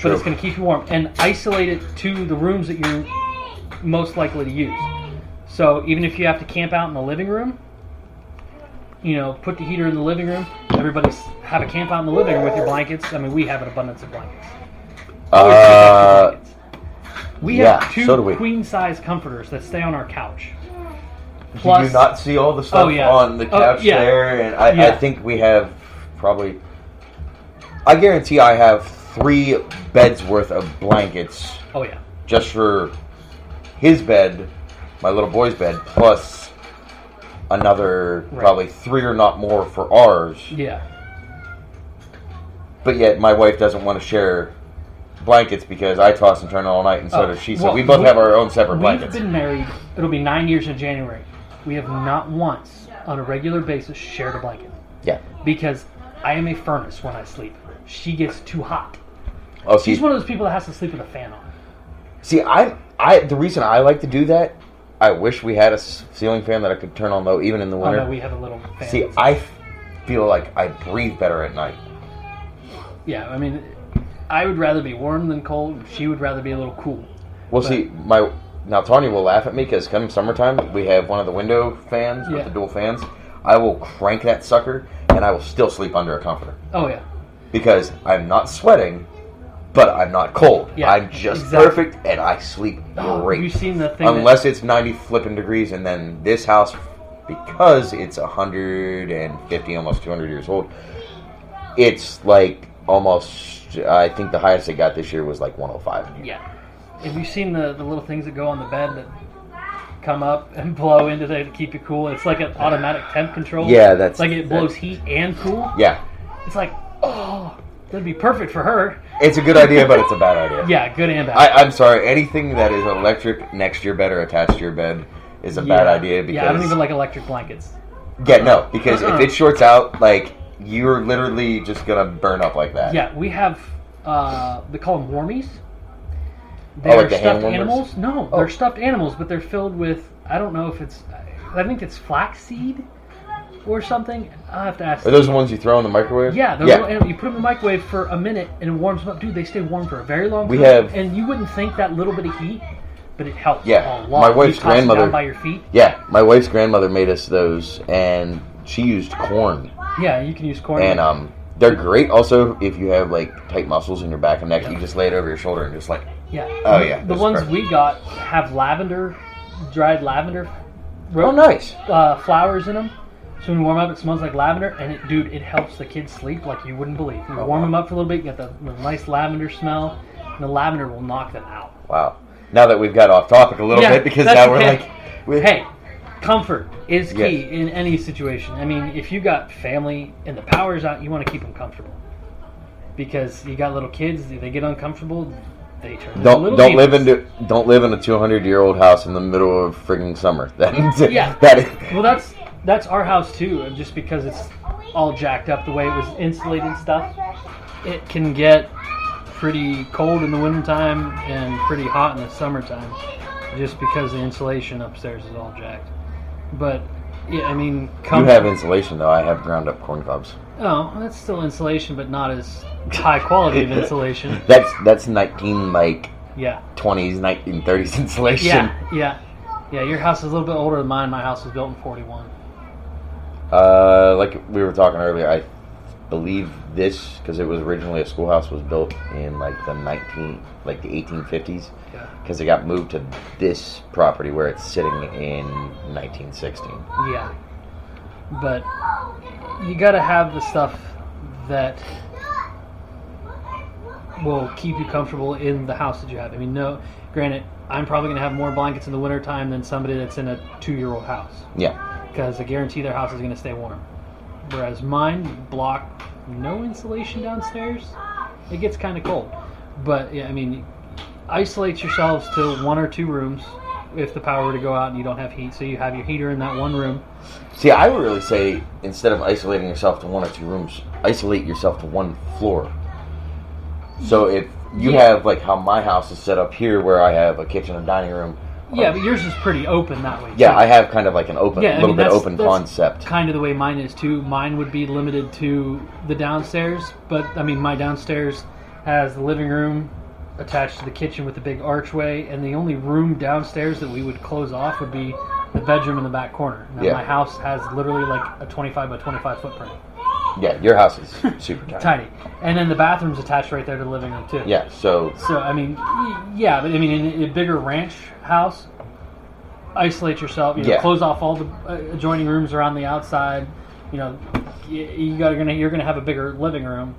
but it's going to keep you warm. And isolate it to the rooms that you're most likely to use. So even if you have to camp out in the living room, put the heater in the living room. Everybody have a camp out in the living room with your blankets. I mean, we have an abundance of blankets. We have two queen-size comforters that stay on our couch. Plus,
do you not see all the stuff on the couch there? And I think we have probably... I guarantee I have 3 beds worth of blankets.
Oh, yeah.
Just for his bed, my little boy's bed, plus another probably 3 or not more for ours.
Yeah.
But yet my wife doesn't want to share blankets because I toss and turn all night, and so does she. So we both have our own separate blankets.
We've been married. It'll be 9 years in January. We have not once, on a regular basis, shared a blanket.
Yeah.
Because I am a furnace when I sleep. She gets too hot.
Oh,
she's one of those people that has to sleep with a fan on.
See, the reason I like to do that, I wish we had a ceiling fan that I could turn on low, even in the winter.
Oh, no, we have a little fan.
See, I feel like I breathe better at night.
Yeah, I mean, I would rather be warm than cold. She would rather be a little cool.
Well, see, now Tanya will laugh at me because come summertime, we have one of the window fans with the dual fans. I will crank that sucker, and I will still sleep under a comforter.
Oh, yeah.
Because I'm not sweating, but I'm not cold. Yeah, I'm just perfect, and I sleep great.
Have you seen the thing?
Unless it's 90 flipping degrees, and then this house, because it's 150, almost 200 years old, it's like almost, I think the highest it got this year was like 105.
Yeah. Have you seen the little things that go on the bed that come up and blow into there to keep you cool? It's like an automatic temp control.
Yeah, that's...
Like it blows heat and cool.
Yeah.
It's like, oh, that'd be perfect for her.
It's a good idea, but it's a bad idea.
Yeah, good and bad.
I'm sorry. Anything that is electric next to your bed or attached to your bed is a bad idea. Because,
I don't even like electric blankets.
Yeah, no, because if it shorts out, like, you're literally just going to burn up like that.
Yeah, we have, they call them warmies. They're
like the
stuffed
hand
animals. No, they're stuffed animals, but they're filled with, I don't know if it's, I think it's flaxseed or something. I'll have to ask.
Are those the ones you throw in the microwave?
Yeah, you put them in the microwave for a minute and it warms them up. Dude, they stay warm for a very long time. And you wouldn't think that little bit of heat, but it helps a lot.
My wife's grandmother.
Down by your feet.
Yeah, my wife's grandmother made us those, and she used corn.
Yeah, you can use corn.
And they're great also if you have like tight muscles in your back and neck. You just lay it over your shoulder and just like.
Yeah.
Oh yeah.
The ones we got have lavender, dried lavender.
Nice.
Flowers in them. So when you warm up, it smells like lavender, and it helps the kids sleep like you wouldn't believe. You warm them up for a little bit, you get the nice lavender smell, and the lavender will knock them out.
Wow. Now that we've got off topic a little bit, because now we're like...
Hey, comfort is key in any situation. I mean, if you got family and the power's out, you want to keep them comfortable. Because you got little kids, they get uncomfortable, they turn into little demons.
Don't live in a 200-year-old house in the middle of friggin' summer.
Well, that's our house too, just because it's all jacked up the way it was insulated and stuff. It can get pretty cold in the wintertime and pretty hot in the summertime, just because the insulation upstairs is all jacked. But, yeah, I mean...
You have insulation, though. I have ground-up corn cobs.
Oh, that's still insulation, but not as high quality of insulation.
That's 20s, 1930s insulation.
Yeah. Yeah, your house is a little bit older than mine. My house was built in 41.
Like we were talking earlier, I believe this, because it was originally a schoolhouse, was built in like the 1850s.
Yeah.
Because it got moved to this property where it's sitting in 1916.
Yeah. But you got to have the stuff that will keep you comfortable in the house that you have. I mean, no, granted, I'm probably going to have more blankets in the wintertime than somebody that's in a 2-year-old house.
Yeah.
Because I guarantee their house is going to stay warm. Whereas mine, block, no insulation downstairs, it gets kind of cold. But, yeah, I mean, isolate yourselves to 1 or 2 rooms if the power were to go out and you don't have heat. So you have your heater in that one room.
See, I would really say, instead of isolating yourself to 1 or 2 rooms, isolate yourself to 1 floor. So if you have, like, how my house is set up here, where I have a kitchen and dining room.
Yeah, but yours is pretty open that way.
Yeah, I have kind of like an open, little bit open concept.
Kind of the way mine is too. Mine would be limited to the downstairs, but I mean, my downstairs has the living room attached to the kitchen with a big archway, and the only room downstairs that we would close off would be the bedroom in the back corner. Now, my house has literally like a 25 by 25 footprint.
Yeah, your house is super tiny.
Tiny. And then the bathroom's attached right there to the living room, too.
Yeah, so...
So, I mean, yeah, but I mean, in a bigger ranch house, isolate yourself, close off all the adjoining rooms around the outside, you're gonna have a bigger living room.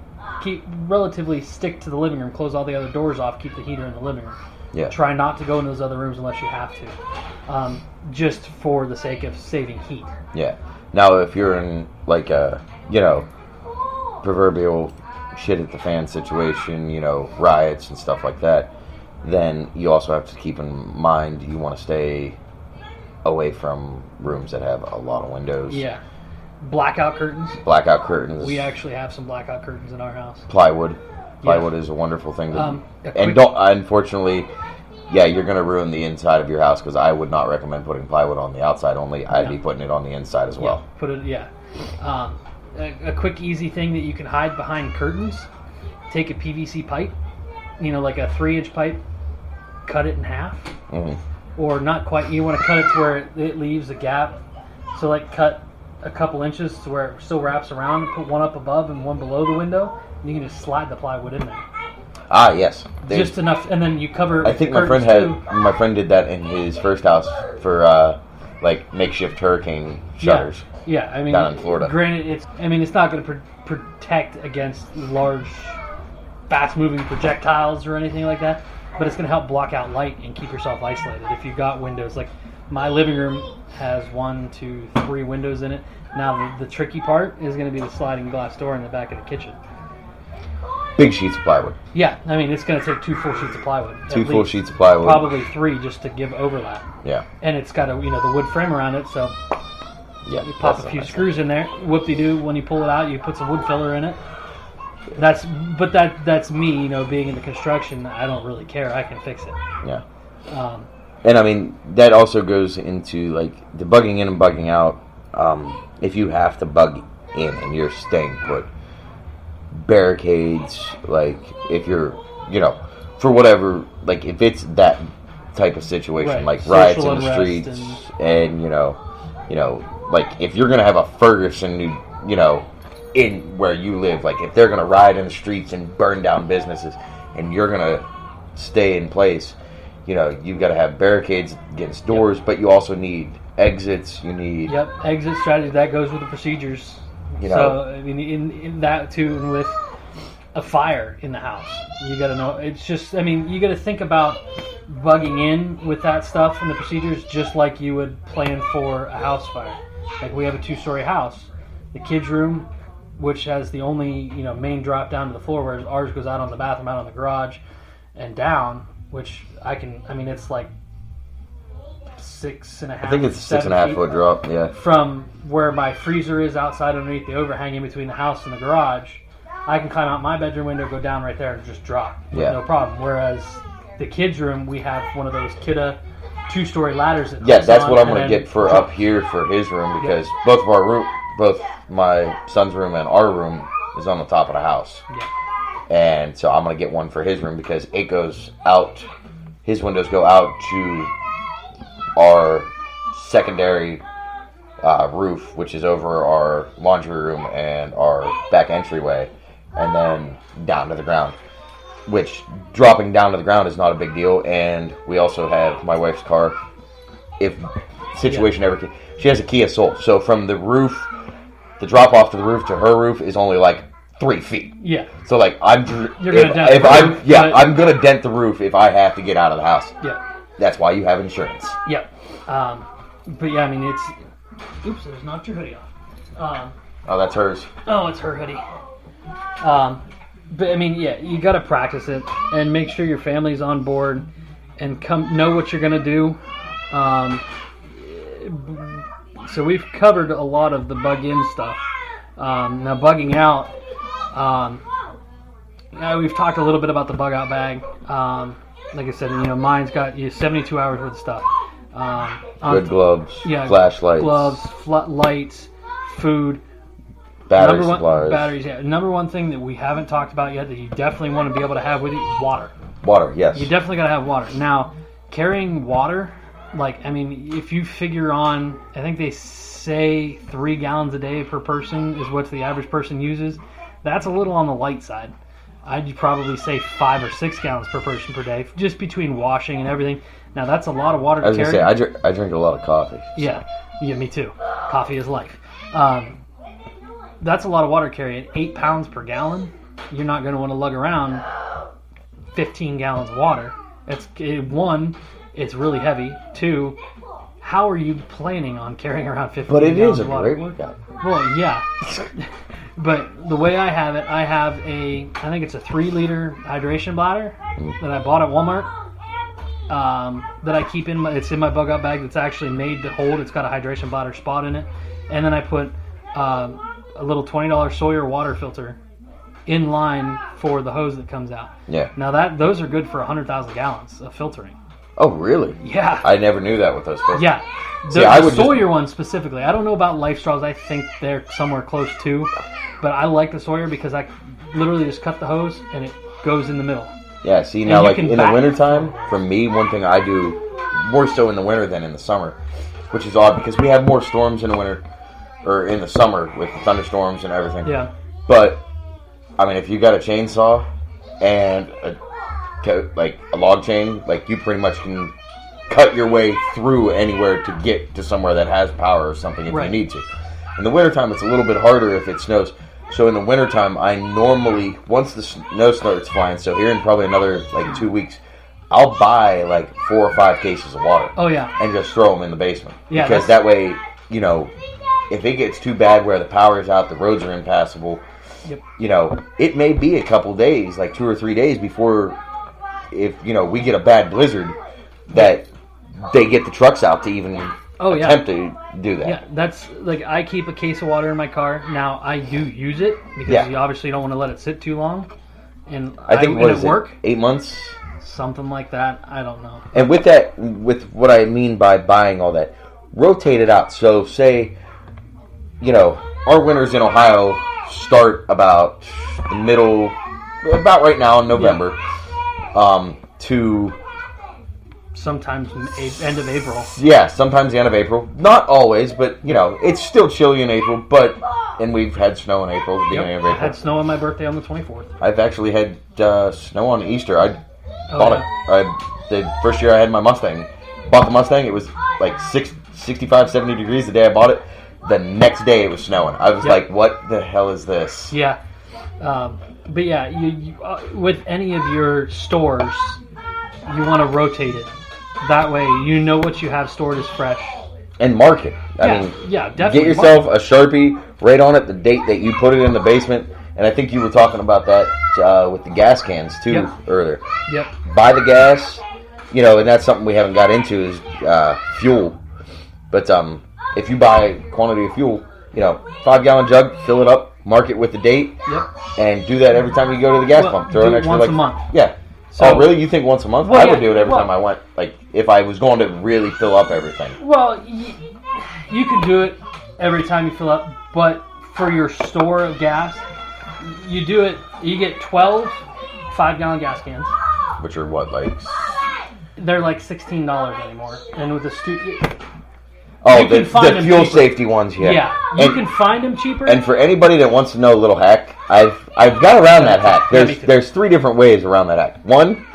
Relatively stick to the living room, close all the other doors off, keep the heater in the living room.
Yeah.
Try not to go in those other rooms unless you have to, just for the sake of saving heat.
Yeah. Now, if you're in, like, a, proverbial shit at the fan situation, riots and stuff like that, then you also have to keep in mind you want to stay away from rooms that have a lot of windows.
Yeah. Blackout curtains.
Blackout curtains.
We actually have some blackout curtains in our house.
Plywood. Plywood is a wonderful thing. Unfortunately, you're going to ruin the inside of your house, because I would not recommend putting plywood on the outside only. I'd be putting it on the inside as well.
A quick, easy thing that you can hide behind curtains, take a PVC pipe, like a 3-inch pipe, cut it in half. Mm-hmm. Or not quite, you want to cut it to where it leaves a gap. So, like, cut a couple inches to where it still wraps around, put one up above and one below the window, and you can just slide the plywood in there.
Ah, yes.
Just enough, and then you cover.
I think my friend did that in his first house for makeshift hurricane shutters.
Yeah, I mean,
down in Florida.
Granted, it's not going to protect against large, fast-moving projectiles or anything like that, but it's going to help block out light and keep yourself isolated. If you've got windows, like my living room has 1, 2, 3 windows in it. Now the tricky part is going to be the sliding glass door in the back of the kitchen.
Big sheets of plywood.
Yeah, I mean, it's going to take 2 full sheets of plywood.
2 full sheets of plywood.
Probably 3 just to give overlap.
Yeah. And
it's got the wood frame around it, so
yeah,
you pop a few screws in there. Whoop-de-doo, when you pull it out, you put some wood filler in it. That's me, being in the construction. I don't really care. I can fix it.
Yeah. And I mean, that also goes into like the bugging in and bugging out. If you have to bug in and you're staying put, barricades, like if you're, for whatever, like if it's that type of situation,
right.
like riots in the streets and like if you're gonna have a Ferguson, in where you live, like if they're gonna riot in the streets and burn down businesses, and you're gonna stay in place, you've got to have barricades against doors, but you also need exits. You need
exit strategy that goes with the procedures. So I mean, in that too, and with a fire in the house, you got to know. It's just, I mean, you got to think about bugging in with that stuff and the procedures, just like you would plan for a house fire. Like we have a 2-story house, the kids' room, which has the only main drop down to the floor, whereas ours goes out on the bathroom, out on the garage, and down. Which it's like 6.5.
I think it's 6.5 foot drop. Yeah.
From where my freezer is outside underneath the overhang in between the house and the garage, I can climb out my bedroom window, go down right there, and just drop. No problem. Whereas the kids' room, we have one of those Kidda 2-story ladders.
That's what I'm going to get for up here for his room, because both my son's room and our room is on the top of the house.
Yeah.
And so I'm going to get one for his room because it goes out, his windows go out to our secondary roof, which is over our laundry room and our back entryway, and then down to the ground. Which dropping down to the ground is not a big deal, and we also have my wife's car. If situation ever, she has a Kia Soul, so from the roof, the drop off to the roof to her roof is only like 3 feet.
Yeah.
So like
I'm
gonna dent the roof if I have to get out of the house.
Yeah.
That's why you have insurance.
Yeah. But yeah, I mean it's. Oops, there's knocked your hoodie off.
Oh, that's hers.
Oh, it's her hoodie. But I mean, yeah, you got to practice it and make sure your family's on board and know what you're gonna do. So we've covered a lot of the bug in stuff. Now bugging out, we've talked a little bit about the bug out bag. Like I said, mine's got 72 hours worth of stuff.
Good gloves, flashlights,
lights, food,
battery supplies,
batteries. Yeah, number one thing that we haven't talked about yet that you definitely want to be able to have with you: water.
Water, yes.
You definitely got to have water. Now, carrying water, if you figure on, I think they say 3 gallons a day per person is what the average person uses. That's a little on the light side. I'd probably say 5 or 6 gallons per person per day, just between washing and everything. Now, that's a lot of water to carry.
I was going to say, I drink a lot of coffee. So.
Yeah, me too. Coffee is life. That's a lot of water to carry. At 8 pounds per gallon, you're not going to want to lug around 15 gallons of water. One, it's really heavy. 2, how are you planning on carrying around 15 gallons of water?
But it is a great workout.
Well, yeah. But the way I have it, I have I think it's a 3-liter hydration bladder that I bought at Walmart. That I keep it's in my bug out bag that's actually made to hold. It's got a hydration bladder spot in it. And then I put a little $20 Sawyer water filter in line for the hose that comes out.
Yeah.
Now those are good for 100,000 gallons of filtering.
Oh, really?
Yeah.
I never knew that with those filters.
Yeah. The Sawyer one specifically. I don't know about Life Straws. I think they're somewhere close to. But I like the Sawyer because I literally just cut the hose and it goes in the middle.
Yeah, see, now, like, in the wintertime, for me, one thing I do, more so in the winter than in the summer, which is odd because we have more storms in the winter, or in the summer with thunderstorms and everything.
Yeah.
But, I mean, if you got a chainsaw and a log chain, like, you pretty much can cut your way through anywhere to get to somewhere that has power or something if you need to. In the wintertime, it's a little bit harder if it snows. So in the wintertime, I normally, once the snow starts flying, so here in probably another 2 weeks, I'll buy 4 or 5 cases of water.
Oh, yeah.
And just throw them in the basement.
Yeah,
because that way, if it gets too bad where the power's out, the roads are impassable, it may be a couple days, 2 or 3 days before, if, we get a bad blizzard, that they get the trucks out to even attempt to do that.
Yeah, that's I keep a case of water in my car. Now I do use it because you obviously don't want to let it sit too long. And
I think
it work
8 months,
something like that. I don't know.
And with what I mean by buying all that, rotate it out. So say, our winters in Ohio start about right now in November, to
sometimes end of April.
Yeah, sometimes the end of April. Not always, but, it's still chilly in April, and we've had snow in April, the beginning of April.
I had snow on my birthday on the 24th.
I've actually had snow on Easter. I bought it. The first year I had my Mustang. Bought the Mustang, it was 65, 70 degrees the day I bought it. The next day it was snowing. I was like, what the hell is this?
Yeah. But yeah, you with any of your stores, you want to rotate it. That way, what you have stored is fresh.
And mark it. I mean,
definitely.
Get yourself a Sharpie, write on it the date that you put it in the basement. And I think you were talking about that with the gas cans, too, earlier.
Yep.
Buy the gas, and that's something we haven't got into is fuel. But if you buy a quantity of fuel, 5-gallon jug, fill it up, mark it with the date, and do that every time you go to the gas pump. Throw an extra
once a month.
Yeah. So, really? You think once a month? I would do it every time I went. If I was going to really fill up everything.
Well, you can do it every time you fill up, but for your store of gas, you do it. You get 12 5-gallon gas cans.
Which are what,
they're like $16 anymore. And with the
the fuel safety ones, yeah.
Yeah, you can find them cheaper.
And for anybody that wants to know a little hack, I've got around that hack. There's 3 different ways around that hack. One,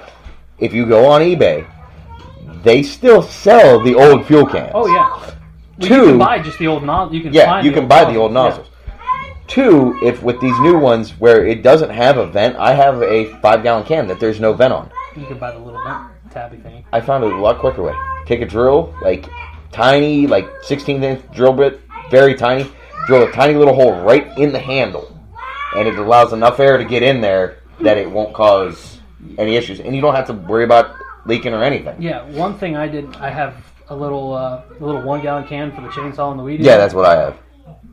if you go on eBay, they still sell the old fuel cans.
Oh yeah. Well,
2,
you can buy just the old nozzle. You can
buy the old nozzles. Yeah. 2, if with these new ones where it doesn't have a vent, I have a 5-gallon can that there's no vent on.
You can buy the little vent tabby thing.
I found it a lot quicker way. Take a drill, like tiny, like 16-inch drill bit, very tiny. Drill a tiny little hole right in the handle, and it allows enough air to get in there that it won't cause any issues, and you don't have to worry about leaking or anything.
Yeah, one thing I did, I have a little 1-gallon can for the chainsaw and the weed eater.
Yeah, that's what I have.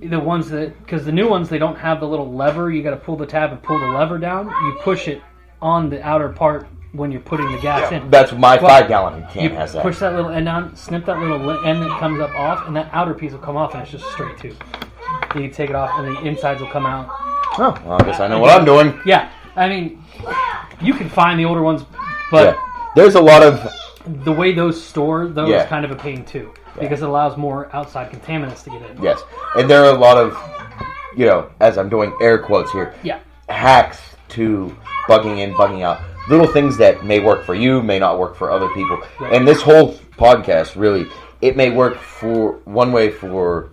The ones because the new ones, they don't have the little lever. You got to pull the tab and pull the lever down. You push it on the outer part when you're putting the gas in.
That's my 5-gallon can has that.
Push that little end down, snip that little end that comes up off, and that outer piece will come off, and it's just a straight tube. You can take it off, and the insides will come out.
Oh, well, I guess I know what I'm doing.
Yeah, I mean, you can find the older ones, but
there's a lot of
the way those store those is kind of a pain too, because it allows more outside contaminants to get in.
Yes, and there are a lot of, as I'm doing air quotes here, hacks to bugging in, bugging out. Little things that may work for you, may not work for other people. Right. And this whole podcast, really, it may work for one way for,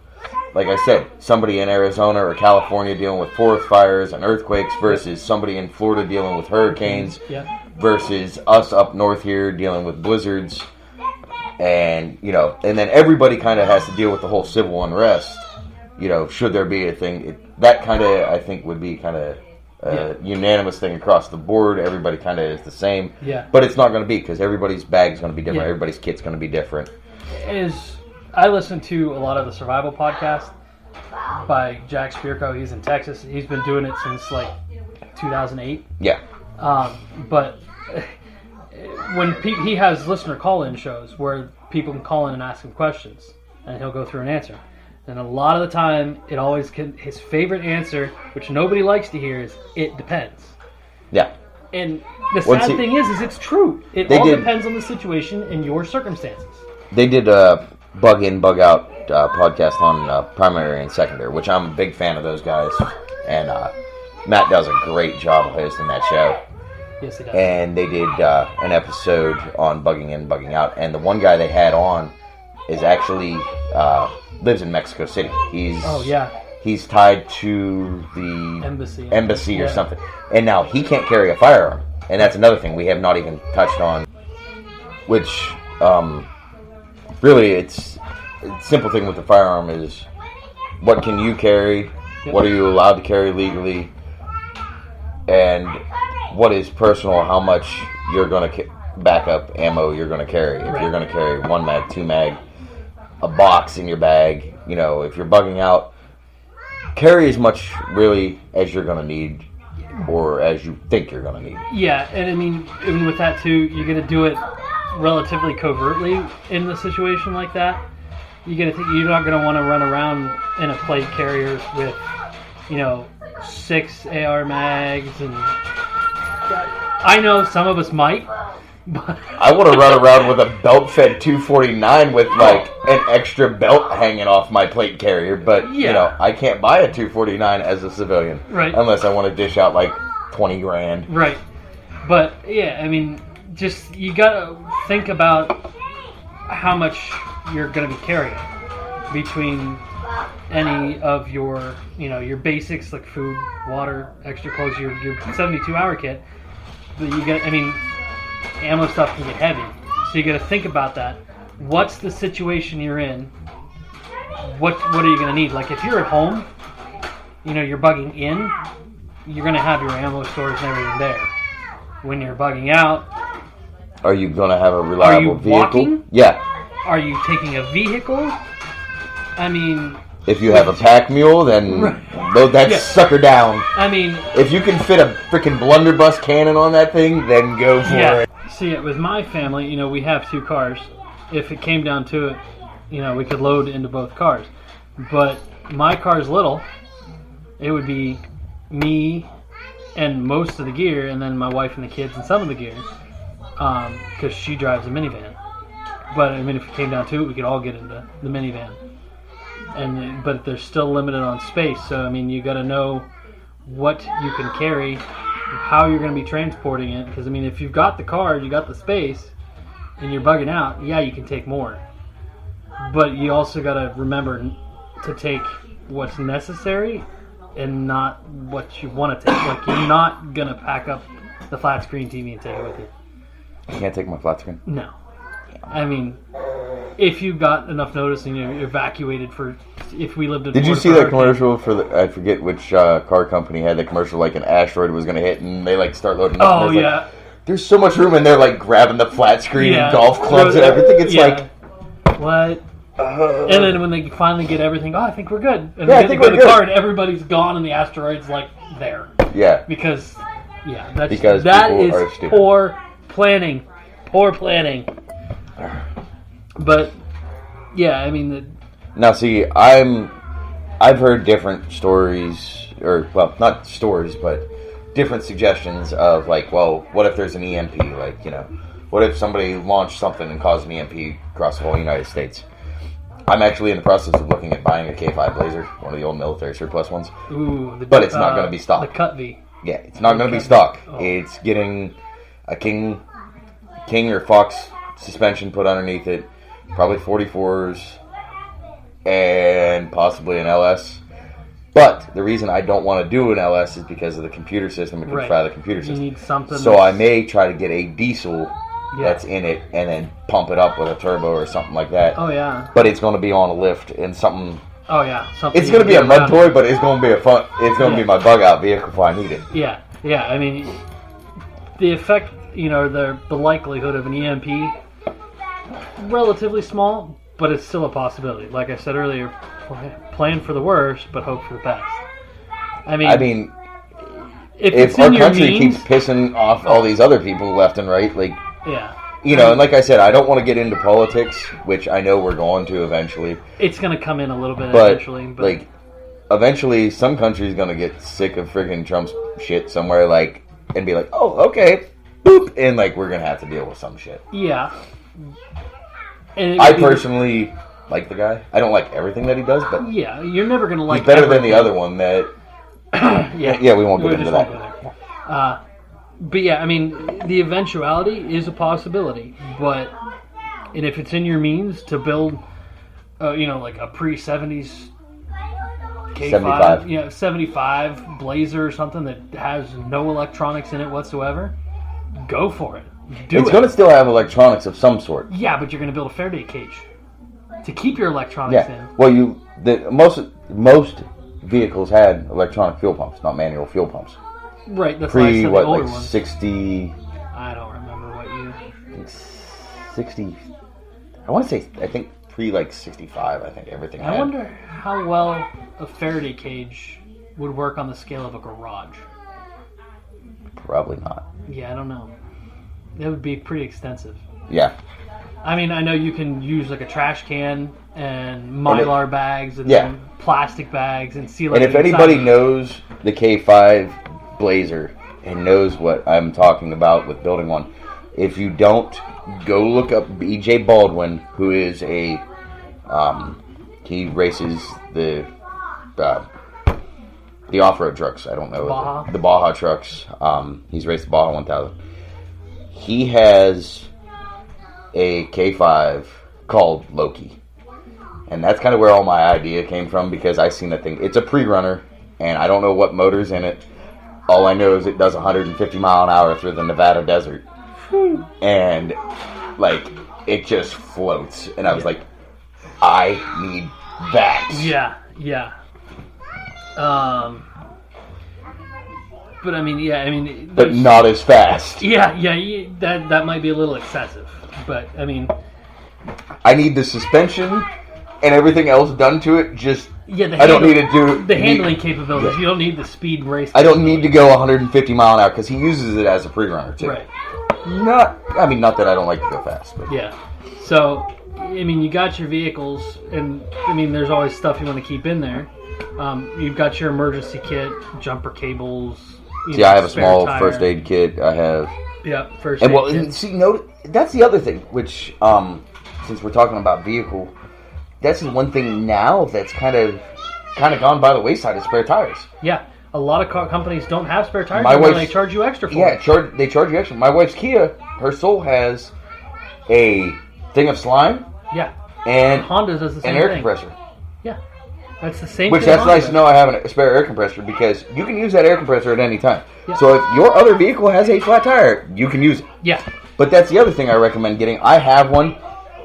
like I said, somebody in Arizona or California dealing with forest fires and earthquakes versus somebody in Florida dealing with hurricanes versus us up north here dealing with blizzards. And, and then everybody kind of has to deal with the whole civil unrest. Should there be a thing, that kind of, I think, would be kind of unanimous thing across the board. Everybody kind of is the same. Yeah. But it's not going to be, because everybody's bag's going to be different. Yeah. Everybody's kit's going to be different.
I listen to a lot of the survival podcasts by Jack Spirko. He's in Texas. He's been doing it since like 2008.
Yeah.
But when he has listener call-in shows where people can call in and ask him questions, and he'll go through and answer. And a lot of the time, his favorite answer, which nobody likes to hear, is "it depends."
Yeah.
And the sad thing is it's true. It all depends on the situation and your circumstances.
They did a bug in, bug out podcast on primary and secondary, which I'm a big fan of those guys. And Matt does a great job of hosting that show.
Yes, he does. And
they did an episode on bugging in, bugging out. And the one guy they had on is actually lives in Mexico City. He's tied to the embassy or something. And now he can't carry a firearm. And that's another thing we have not even touched on. Which, really, it's a simple thing with the firearm is what can you carry? Yep. What are you allowed to carry legally? And what is personal, how much you're going to backup ammo you're going to carry. If you're going to carry 1 mag, 2 mag, a box in your bag, if you're bugging out, carry as much really as you're going to need or as you think you're going to need.
Yeah, and I mean, even with that too, you're going to do it relatively covertly in a situation like that. You're not going to want to run around in a plate carrier with, 6 AR mags, and I know some of us might. But
I want to run around with a belt-fed 249 with like an extra belt hanging off my plate carrier, but I can't buy a 249 as a civilian,
right?
Unless I want to dish out like $20,000,
right? But I mean, just you gotta think about how much you're going to be carrying between any of your your basics like food, water, extra clothes, your 72-hour kit. But ammo stuff can get heavy, so you got to think about that. What's the situation you're in? What are you going to need? Like if you're at home, you're bugging in, you're going to have your ammo storage and everything there. When you're bugging out,
are you going to have a reliable vehicle?
Walking?
Yeah.
Are you taking a vehicle? I mean,
if you have a pack mule, then load that sucker down.
I mean,
if you can fit a freaking blunderbuss cannon on that thing, then go for it.
See, with my family, we have 2 cars. If it came down to it, we could load into both cars. But my car's little. It would be me and most of the gear, and then my wife and the kids and some of the gear. because she drives a minivan. But I mean, if it came down to it, we could all get into the minivan. But they're still limited on space. So I mean, you got to know what you can carry, how you're going to be transporting it. Because I mean, if you've got the car, you got the space, and you're bugging out, yeah, you can take more. But you also got to remember to take what's necessary and not what you want to take. Like, you're not going to pack up the flat screen TV and take it with you.
You can't take my flat screen?
No. I mean, if you got enough notice and you're evacuated for, if we lived in
Did you
Florida
see
for
that
hurricane-
commercial for the, I forget which car company had the commercial, like an asteroid was going to hit and they like start loading up.
Oh,
and
yeah.
Like, there's so much room and they're like grabbing the flat screen
Yeah.
and golf clubs and everything. It's
Yeah. What? And then when they finally get everything, I think we're good. And
Yeah, I
they
think
go
we're
to the
good.
car and everybody's gone and the asteroid's like there.
Yeah.
Because that
Because people are
is
stupid.
poor planning. Poor planning. But yeah, I mean,
Now, see, I've heard different stories, or well, not stories, but different suggestions of like, well, what if there's an EMP? Like, you know, what if somebody launched something and caused an EMP across the whole United States? I'm actually in the process of looking at buying a K5 Blazer, one of the old military surplus ones.
ooh,
But it's not going to be stock.
The Cut V.
Yeah, it's not going to be stock.
Oh.
It's getting a King or Fox suspension put underneath it, probably 44s, and possibly an LS. But the reason I don't want to do an LS is because of the computer system. It can fry the computer
You
system.
need something.
So I may try to get a diesel
Yeah.
that's in it and then pump it up with a turbo or something like that.
Oh yeah.
But it's going to be on a lift and something.
Oh yeah. Something
It's
you
going to be
can
a
get
mud
around.
toy, but it's going to be a fun. It's going to be my bug out vehicle if I need it.
Yeah. Yeah. I mean, the effect, the likelihood of an EMP, relatively small, but it's still a possibility. Like I said earlier, plan for the worst, but hope for the best. I mean, if it's
our
in your
country
means,
keeps pissing off all these other people left and right, like,
yeah,
and like I said, I don't want to get into politics, which I know we're going to eventually.
it's going to come in a little bit
But,
eventually. But
like, eventually some country's going to get sick of freaking Trump's shit somewhere, like, and be like, oh, okay, boop, and, like, we're going to have to deal with some shit.
yeah. And it
I
would be-
personally like the guy. I don't like everything that he does, but
yeah, you're never going to like
he's better than the
everything.
other one that...
Yeah,
we won't get into
just
that.
won't go there. But yeah, I mean, the eventuality is a possibility. And if it's in your means to build, like a pre-70s K5, 75 Blazer or something that has no electronics in it whatsoever, go for it.
It's going to still have electronics of some sort.
Yeah, but you're going to build a Faraday cage to keep your electronics in.
Well, most vehicles had electronic fuel pumps, not manual fuel pumps.
Right, that's why I said the older ones.
60...
I don't remember what year.
60... I want to say, I think pre 65, I think everything
I
had.
wonder how well a Faraday cage would work on the scale of a garage.
Probably not.
Yeah, I don't know. That would be pretty extensive.
Yeah.
I mean, I know you can use like a trash can and Mylar bags and
Yeah.
then plastic bags and seal it.
And if anybody knows the K5 Blazer and knows what I'm talking about with building one, if you don't, go look up B.J. Baldwin, who is he races the off-road trucks. I don't know.
Baja?
The Baja trucks. He's raced the Baja 1000. He has a K5 called Loki. And that's kind of where all my idea came from, because I seen that thing. It's a pre-runner, and I don't know what motor's in it. All I know is it does 150 mile an hour through the Nevada desert. And, like, it just floats. And I was like, I need that.
Yeah. But I mean,
But not as fast.
Yeah, that might be a little excessive. But I mean,
I need the suspension and everything else done to it. I don't need to do
the handling capabilities. You don't need the speed race.
I don't need to go 150 mile an hour because he uses it as a pre-runner too.
Right.
Not that I don't like to go fast, but
Yeah. So, I mean, you got your vehicles, and I mean, there's always stuff you want to keep in there. You've got your emergency kit, jumper cables.
I have a
spare
small
tire.
first aid kit. I have
Yeah, first
And
aid
well,
kit.
and see, no, that's the other thing. Which, since we're talking about vehicle, that's the one thing now that's kind of gone by the wayside is spare tires.
Yeah, a lot of car companies don't have spare tires.
My
And
wife's-
they charge you extra for
Yeah,
it.
they charge you extra. My wife's Kia, her Soul has a thing of slime
Yeah,
and
Honda does the same
an air
thing.
compressor.
Yeah, that's the same.
Which
thing
that's
Honda
nice to
does.
know I have a spare air compressor because you can use that air compressor at any time.
Yeah.
So if your other vehicle has a flat tire, you can use it.
Yeah,
But that's the other thing I recommend getting. I have one.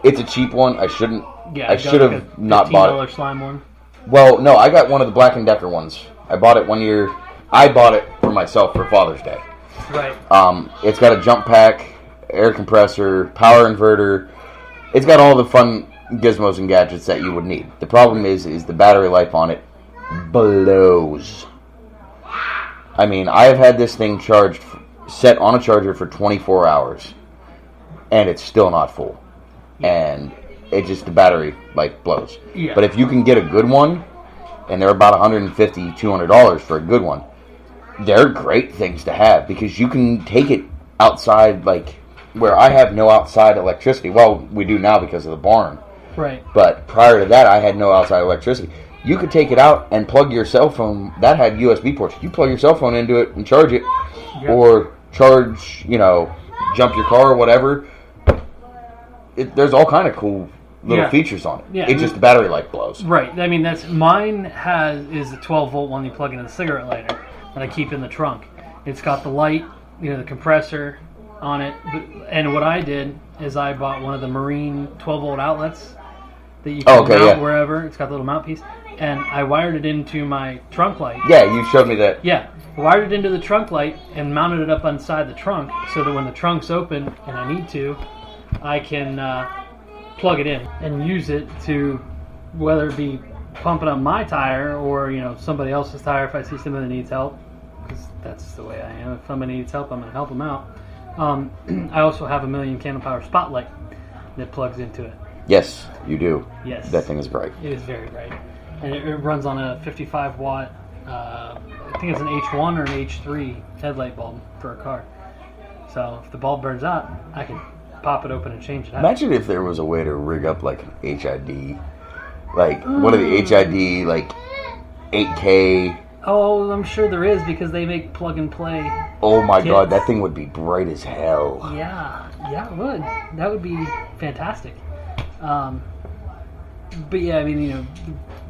It's a cheap one. I shouldn't.
yeah.
I should have not bought it.
$15 slime one.
Well, no, I got one of the Black & Decker ones. I bought it one year. I bought it for myself for Father's Day.
Right.
It's got a jump pack, air compressor, power inverter. It's got all the fun gizmos and gadgets that you would need. The problem is the battery life on it blows. I mean, I have had this thing set on a charger for 24 hours, and it's still not full. And the battery like blows.
Yeah.
But if you can get a good one, and they're about $150, $200 for a good one, they're great things to have because you can take it outside, like where I have no outside electricity. Well, we do now because of the barn.
Right.
But prior to that, I had no outside electricity. You could take it out and plug your cell phone. That had USB ports. You plug your cell phone into it and charge it,
Yep.
or charge, jump your car or whatever. There's all kind of cool little
Yeah.
features on it.
Yeah.
It's just the battery life blows.
Right. I mean, mine is a 12-volt one you plug into the cigarette lighter that I keep in the trunk. It's got the light, the compressor on it. And what I did is I bought one of the Marine 12-volt outlets that you can mount wherever. It's got the little mount piece. And I wired it into my trunk light.
Yeah, you showed me that.
Yeah. I wired it into the trunk light and mounted it up inside the trunk so that when the trunk's open and I need to, I can plug it in and use it to, whether it be pumping up my tire or somebody else's tire if I see somebody that needs help, because that's the way I am. If somebody needs help, I'm going to help them out. I also have a 1,000,000 candle power spotlight that plugs into it.
Yes, you do.
Yes,
That thing is bright.
it is very bright, and it runs on a 55 watt. I think it's an H1 or an H3 headlight bulb for a car. So if the bulb burns out, I can pop it open and change it out.
Imagine if there was a way to rig up like an HID, like one of the HID like 8K.
Oh, I'm sure there is because they make plug and play.
Oh my
kits.
God, that thing would be bright as hell.
Yeah, it would. That would be fantastic. But yeah, I mean,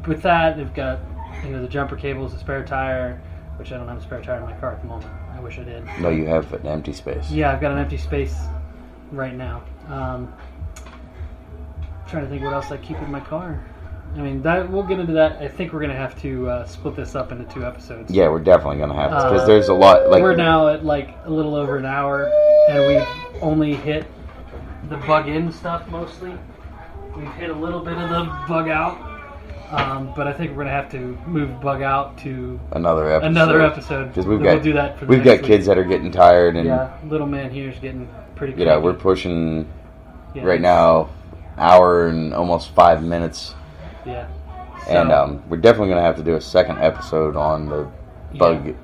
with that, they've got the jumper cables, the spare tire, which I don't have a spare tire in my car at the moment. I wish I did.
No, you have an empty space.
Yeah, I've got an empty space right now. Trying to think what else I keep in my car. I mean, we'll get into that. I think we're going to have to split this up into 2 episodes.
Yeah, we're definitely gonna have to because there's a lot. Like
we're now at like a little over an hour, and we've only hit the bug in stuff mostly. We've hit a little bit of the bug out, but I think we're going to have to move bug out to
another episode
because
we'll
do that for the
we've
next
got kids that are getting tired and
little man here is getting pretty.
we're pushing right now hour and almost 5 minutes.
Yeah.
And we're definitely going to have to do a second episode on the bug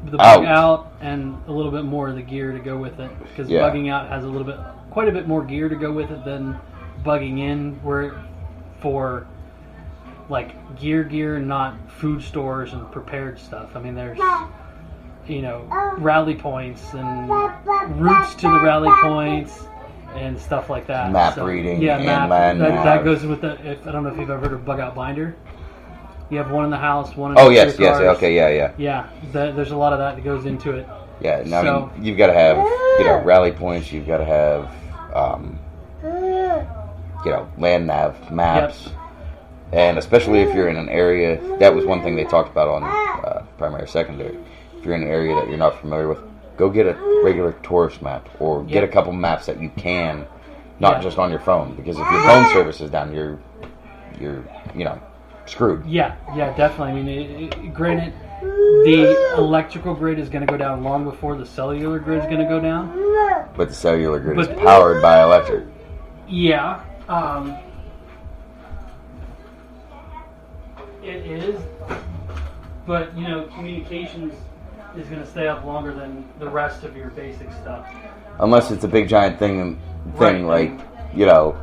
the bug out and a little bit more of the gear to go with it, because bugging out has quite a bit more gear to go with it than bugging in, where for like gear, not food stores and prepared stuff. I mean, there's rally points and routes to the rally points and stuff like that.
Map reading,
yeah,
land
that
nav.
goes with the. I don't know if you've ever heard of bug out binder. You have one in the house, one in
Oh
the
yes,
cars.
okay, yeah.
Yeah, there's a lot of that goes into it.
Yeah, now I mean, you've got to have rally points. You've got to have land nav maps, and especially if you're in an area. That was one thing they talked about on primary, secondary. If you're in an area that you're not familiar with, go get a regular tourist map or get a couple maps that you can, not just on your phone. Because if your phone service is down, you're screwed.
Yeah, definitely. I mean, granted, the electrical grid is going to go down long before the cellular grid is going to go down.
But the cellular grid is powered by electric.
Yeah, it is. But communications is going to stay up longer than the rest of your basic stuff.
Unless it's a big giant thing
Right.
like, you know,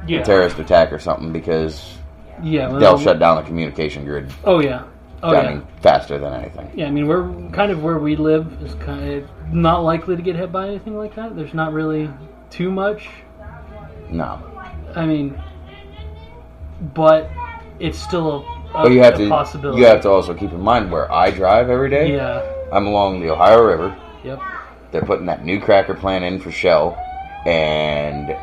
Yeah.
a terrorist attack or something, because they'll shut down the communication grid.
Oh yeah. Oh
I
yeah.
mean, faster than anything.
Yeah, I mean, we're kind of where we live is kind of not likely to get hit by anything like that. There's not really too much.
No.
I mean, but it's still a
But you have
possibility.
You have to also keep in mind where I drive every day.
Yeah.
I'm along the Ohio River.
Yep.
They're putting that new cracker plant in for Shell, and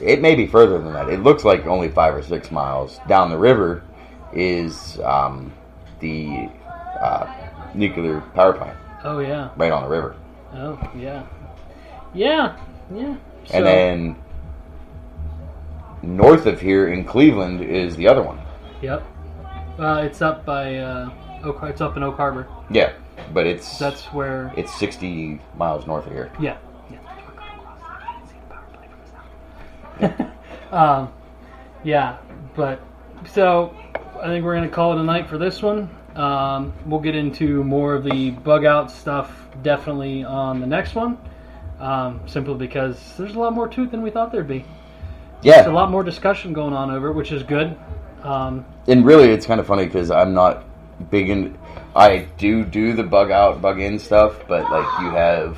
it may be further than that. It looks like only 5 or 6 miles down the river is the nuclear power plant.
Oh yeah.
Right on the river.
Oh yeah. Yeah. Yeah. So,
And then north of here in Cleveland is the other one.
Yep. It's up by it's up in Oak Harbor.
Yeah, but
That's where.
it's 60 miles north of here.
Yeah. Yeah, but so I think we're gonna call it a night for this one. We'll get into more of the bug out stuff definitely on the next one. Simply because there's a lot more to it than we thought there'd be.
Yeah.
There's a lot more discussion going on over it, which is good.
And really, it's kind of funny because I'm not big in. I do the bug out, bug in stuff, but like you have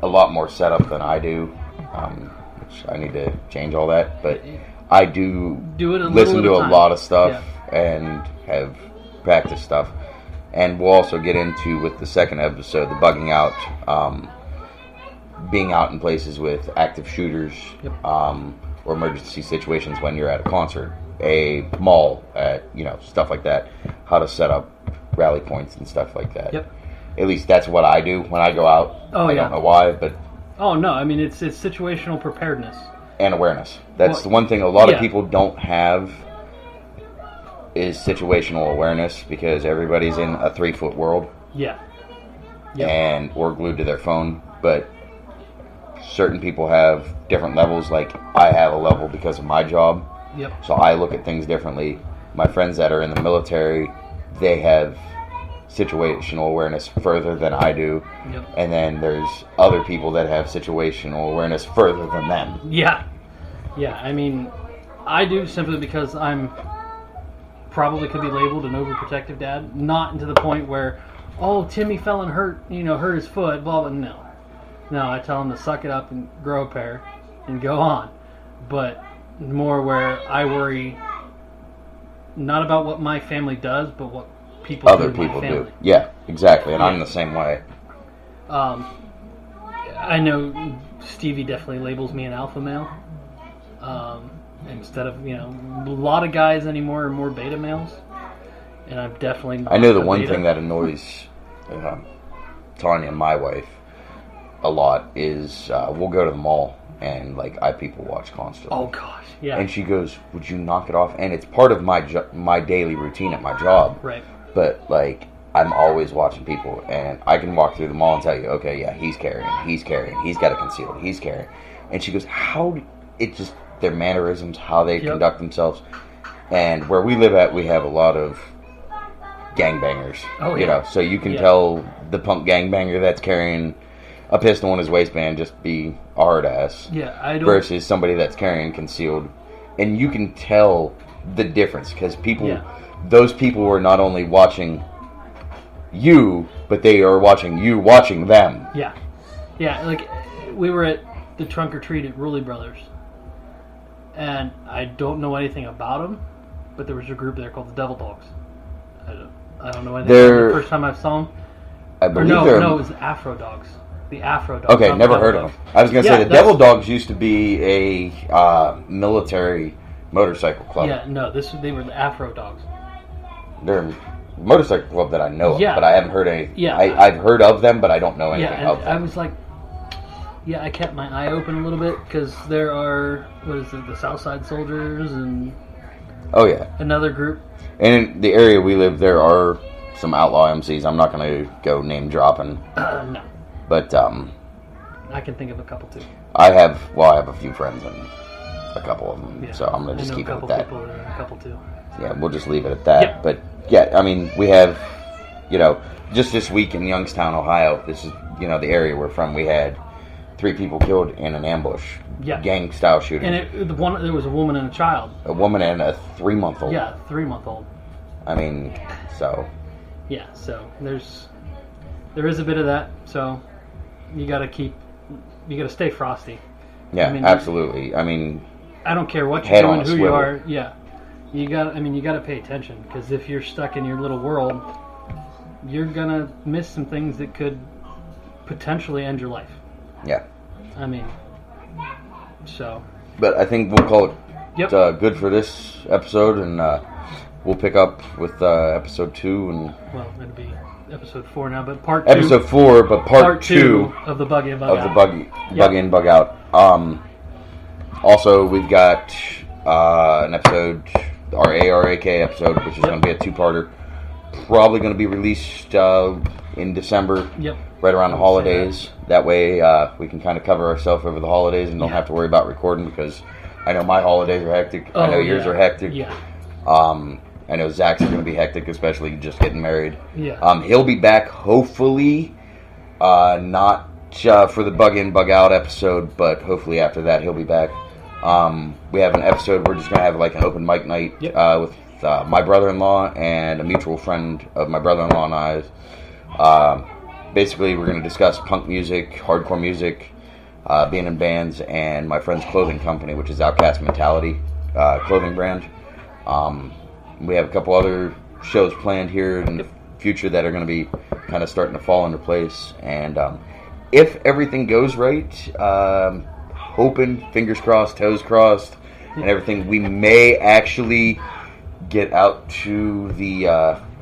a lot more setup than I do, which I need to change all that. But I do
it a
listen
little
to
at a
a
time.
lot of stuff and have practice stuff. And we'll also get into with the second episode the bugging out, being out in places with active shooters.
Yep.
Or emergency situations when you're at a concert, a mall, stuff like that. How to set up rally points and stuff like that.
Yep.
At least that's what I do when I go out.
Oh,
I
yeah.
don't know why, but
Oh no, I mean it's situational preparedness.
and awareness. That's
Well,
the one thing a lot
yeah.
of people don't have is situational awareness because everybody's in a 3-foot world
Yeah. Yep.
and or glued to their phone. But certain people have different levels. Like I have a level because of my job.
Yep.
So I look at things differently. My friends that are in the military, they have situational awareness further than I do.
Yep.
And then there's other people that have situational awareness further than them.
Yeah. Yeah, I mean, I do simply because I'm probably could be labeled an overprotective dad. Not to the point where, oh, Timmy fell and hurt his foot, blah, blah, no. No, I tell him to suck it up and grow a pair and go on. But more where I worry not about what my family does, but what people
Other
do with
people
my
do.
family.
Yeah, exactly. And
Yeah.
I'm the same way.
I know Stevie definitely labels me an alpha male. Instead of, a lot of guys anymore are more beta males. And I'm definitely
I know the
a
one
beta.
thing that annoys Tanya, my wife, a lot is we'll go to the mall and like I people watch constantly.
Oh gosh, yeah.
And she goes, "Would you knock it off?" And it's part of my daily routine at my job.
Right.
But like I'm always watching people, and I can walk through the mall and tell you, okay, yeah, he's carrying, he's got it concealed, he's carrying. And she goes, "How?" It just their mannerisms, how they conduct themselves. And where we live at, we have a lot of gangbangers.
Oh,
you
yeah.
know, so you can tell the punk gangbanger that's carrying a pistol in his waistband just be a hard ass.
Yeah, I don't.
Versus somebody that's carrying concealed, and you can tell the difference because those people were not only watching you, but they are watching you watching them.
Yeah, yeah. Like we were at the trunk or treat at Rulli Brothers, and I don't know anything about them, but there was a group there called the Devil Dogs. I don't know anything. About them. The first time I saw them,
I believe they're
it was the Afro Dogs. The Afro Dogs.
Okay, never heard of them. I was going to say the Devil Dogs used to be a military motorcycle club.
Yeah, no, they were the Afro Dogs.
They're a motorcycle club that I know of,
Yeah.
but I haven't heard any.
Yeah.
I've heard of them, but I don't know anything
Yeah,
of
and
them.
I was like, I kept my eye open a little bit because there are the Southside Soldiers and
Oh yeah,
another group.
and in the area we live, there are some outlaw MCs. I'm not going to go name dropping,
No,
but
I can think of a couple too.
I have a few friends a couple of them.
Yeah.
So I'm going to just keep it at that.
A couple too.
Yeah, we'll just leave it at that.
Yep.
But, yeah, I mean, we have, just this week in Youngstown, Ohio, this is, the area we're from, we had 3 people killed in an ambush.
Yeah.
Gang-style shooting.
And there was a woman and a child.
A woman and a 3-month-old.
Yeah, 3-month-old.
I mean, so...
Yeah, so there is a bit of that, so you gotta stay frosty.
Yeah,
I mean,
absolutely. I mean...
I don't care what you're doing, who
swivel.
you are, yeah. You gotta pay attention, because if you're stuck in your little world, you're gonna miss some things that could potentially end your life.
Yeah.
I mean, so.
But I think we'll call it good for this episode, and we'll pick up with episode 2. And
well, it'll be episode 4 now, but part 2.
Episode 4, but part 2
of the Bug In, Bug Out.
Of the Bug In, Bug Out. Also, we've got an episode, our ARAK episode, which is going to be a 2-parter. Probably going to be released in December, right around the holidays. That way we can kind of cover ourselves over the holidays and don't have to worry about recording, because I know my holidays are hectic. I know yours are hectic.
Yeah.
I know Zach's are going to be hectic, especially just getting married.
Yeah.
He'll be back, hopefully, not for the Bug In, Bug Out episode, but hopefully after that he'll be back. We have an episode, we're just going to have like an open mic night with my brother-in-law and a mutual friend of my brother-in-law and I. Basically, we're going to discuss punk music, hardcore music, being in bands, and my friend's clothing company, which is Outcast Mentality clothing brand. We have a couple other shows planned here in the future that are going to be kind of starting to fall into place. And if everything goes right, hoping, fingers crossed, toes crossed, and everything, we may actually get out to the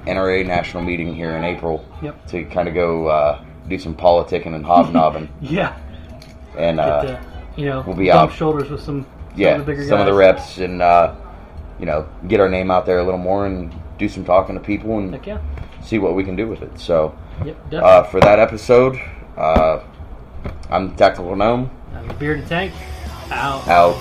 NRA national meeting here in April to kind of go do some politicking and hobnobbing. And we'll be out
shoulders with some of the bigger guys.
Of the reps, and get our name out there a little more and do some talking to people and see what we can do with it. So for that episode, I'm Tactical Gnome.
I'm the Bearded Tank.
Out.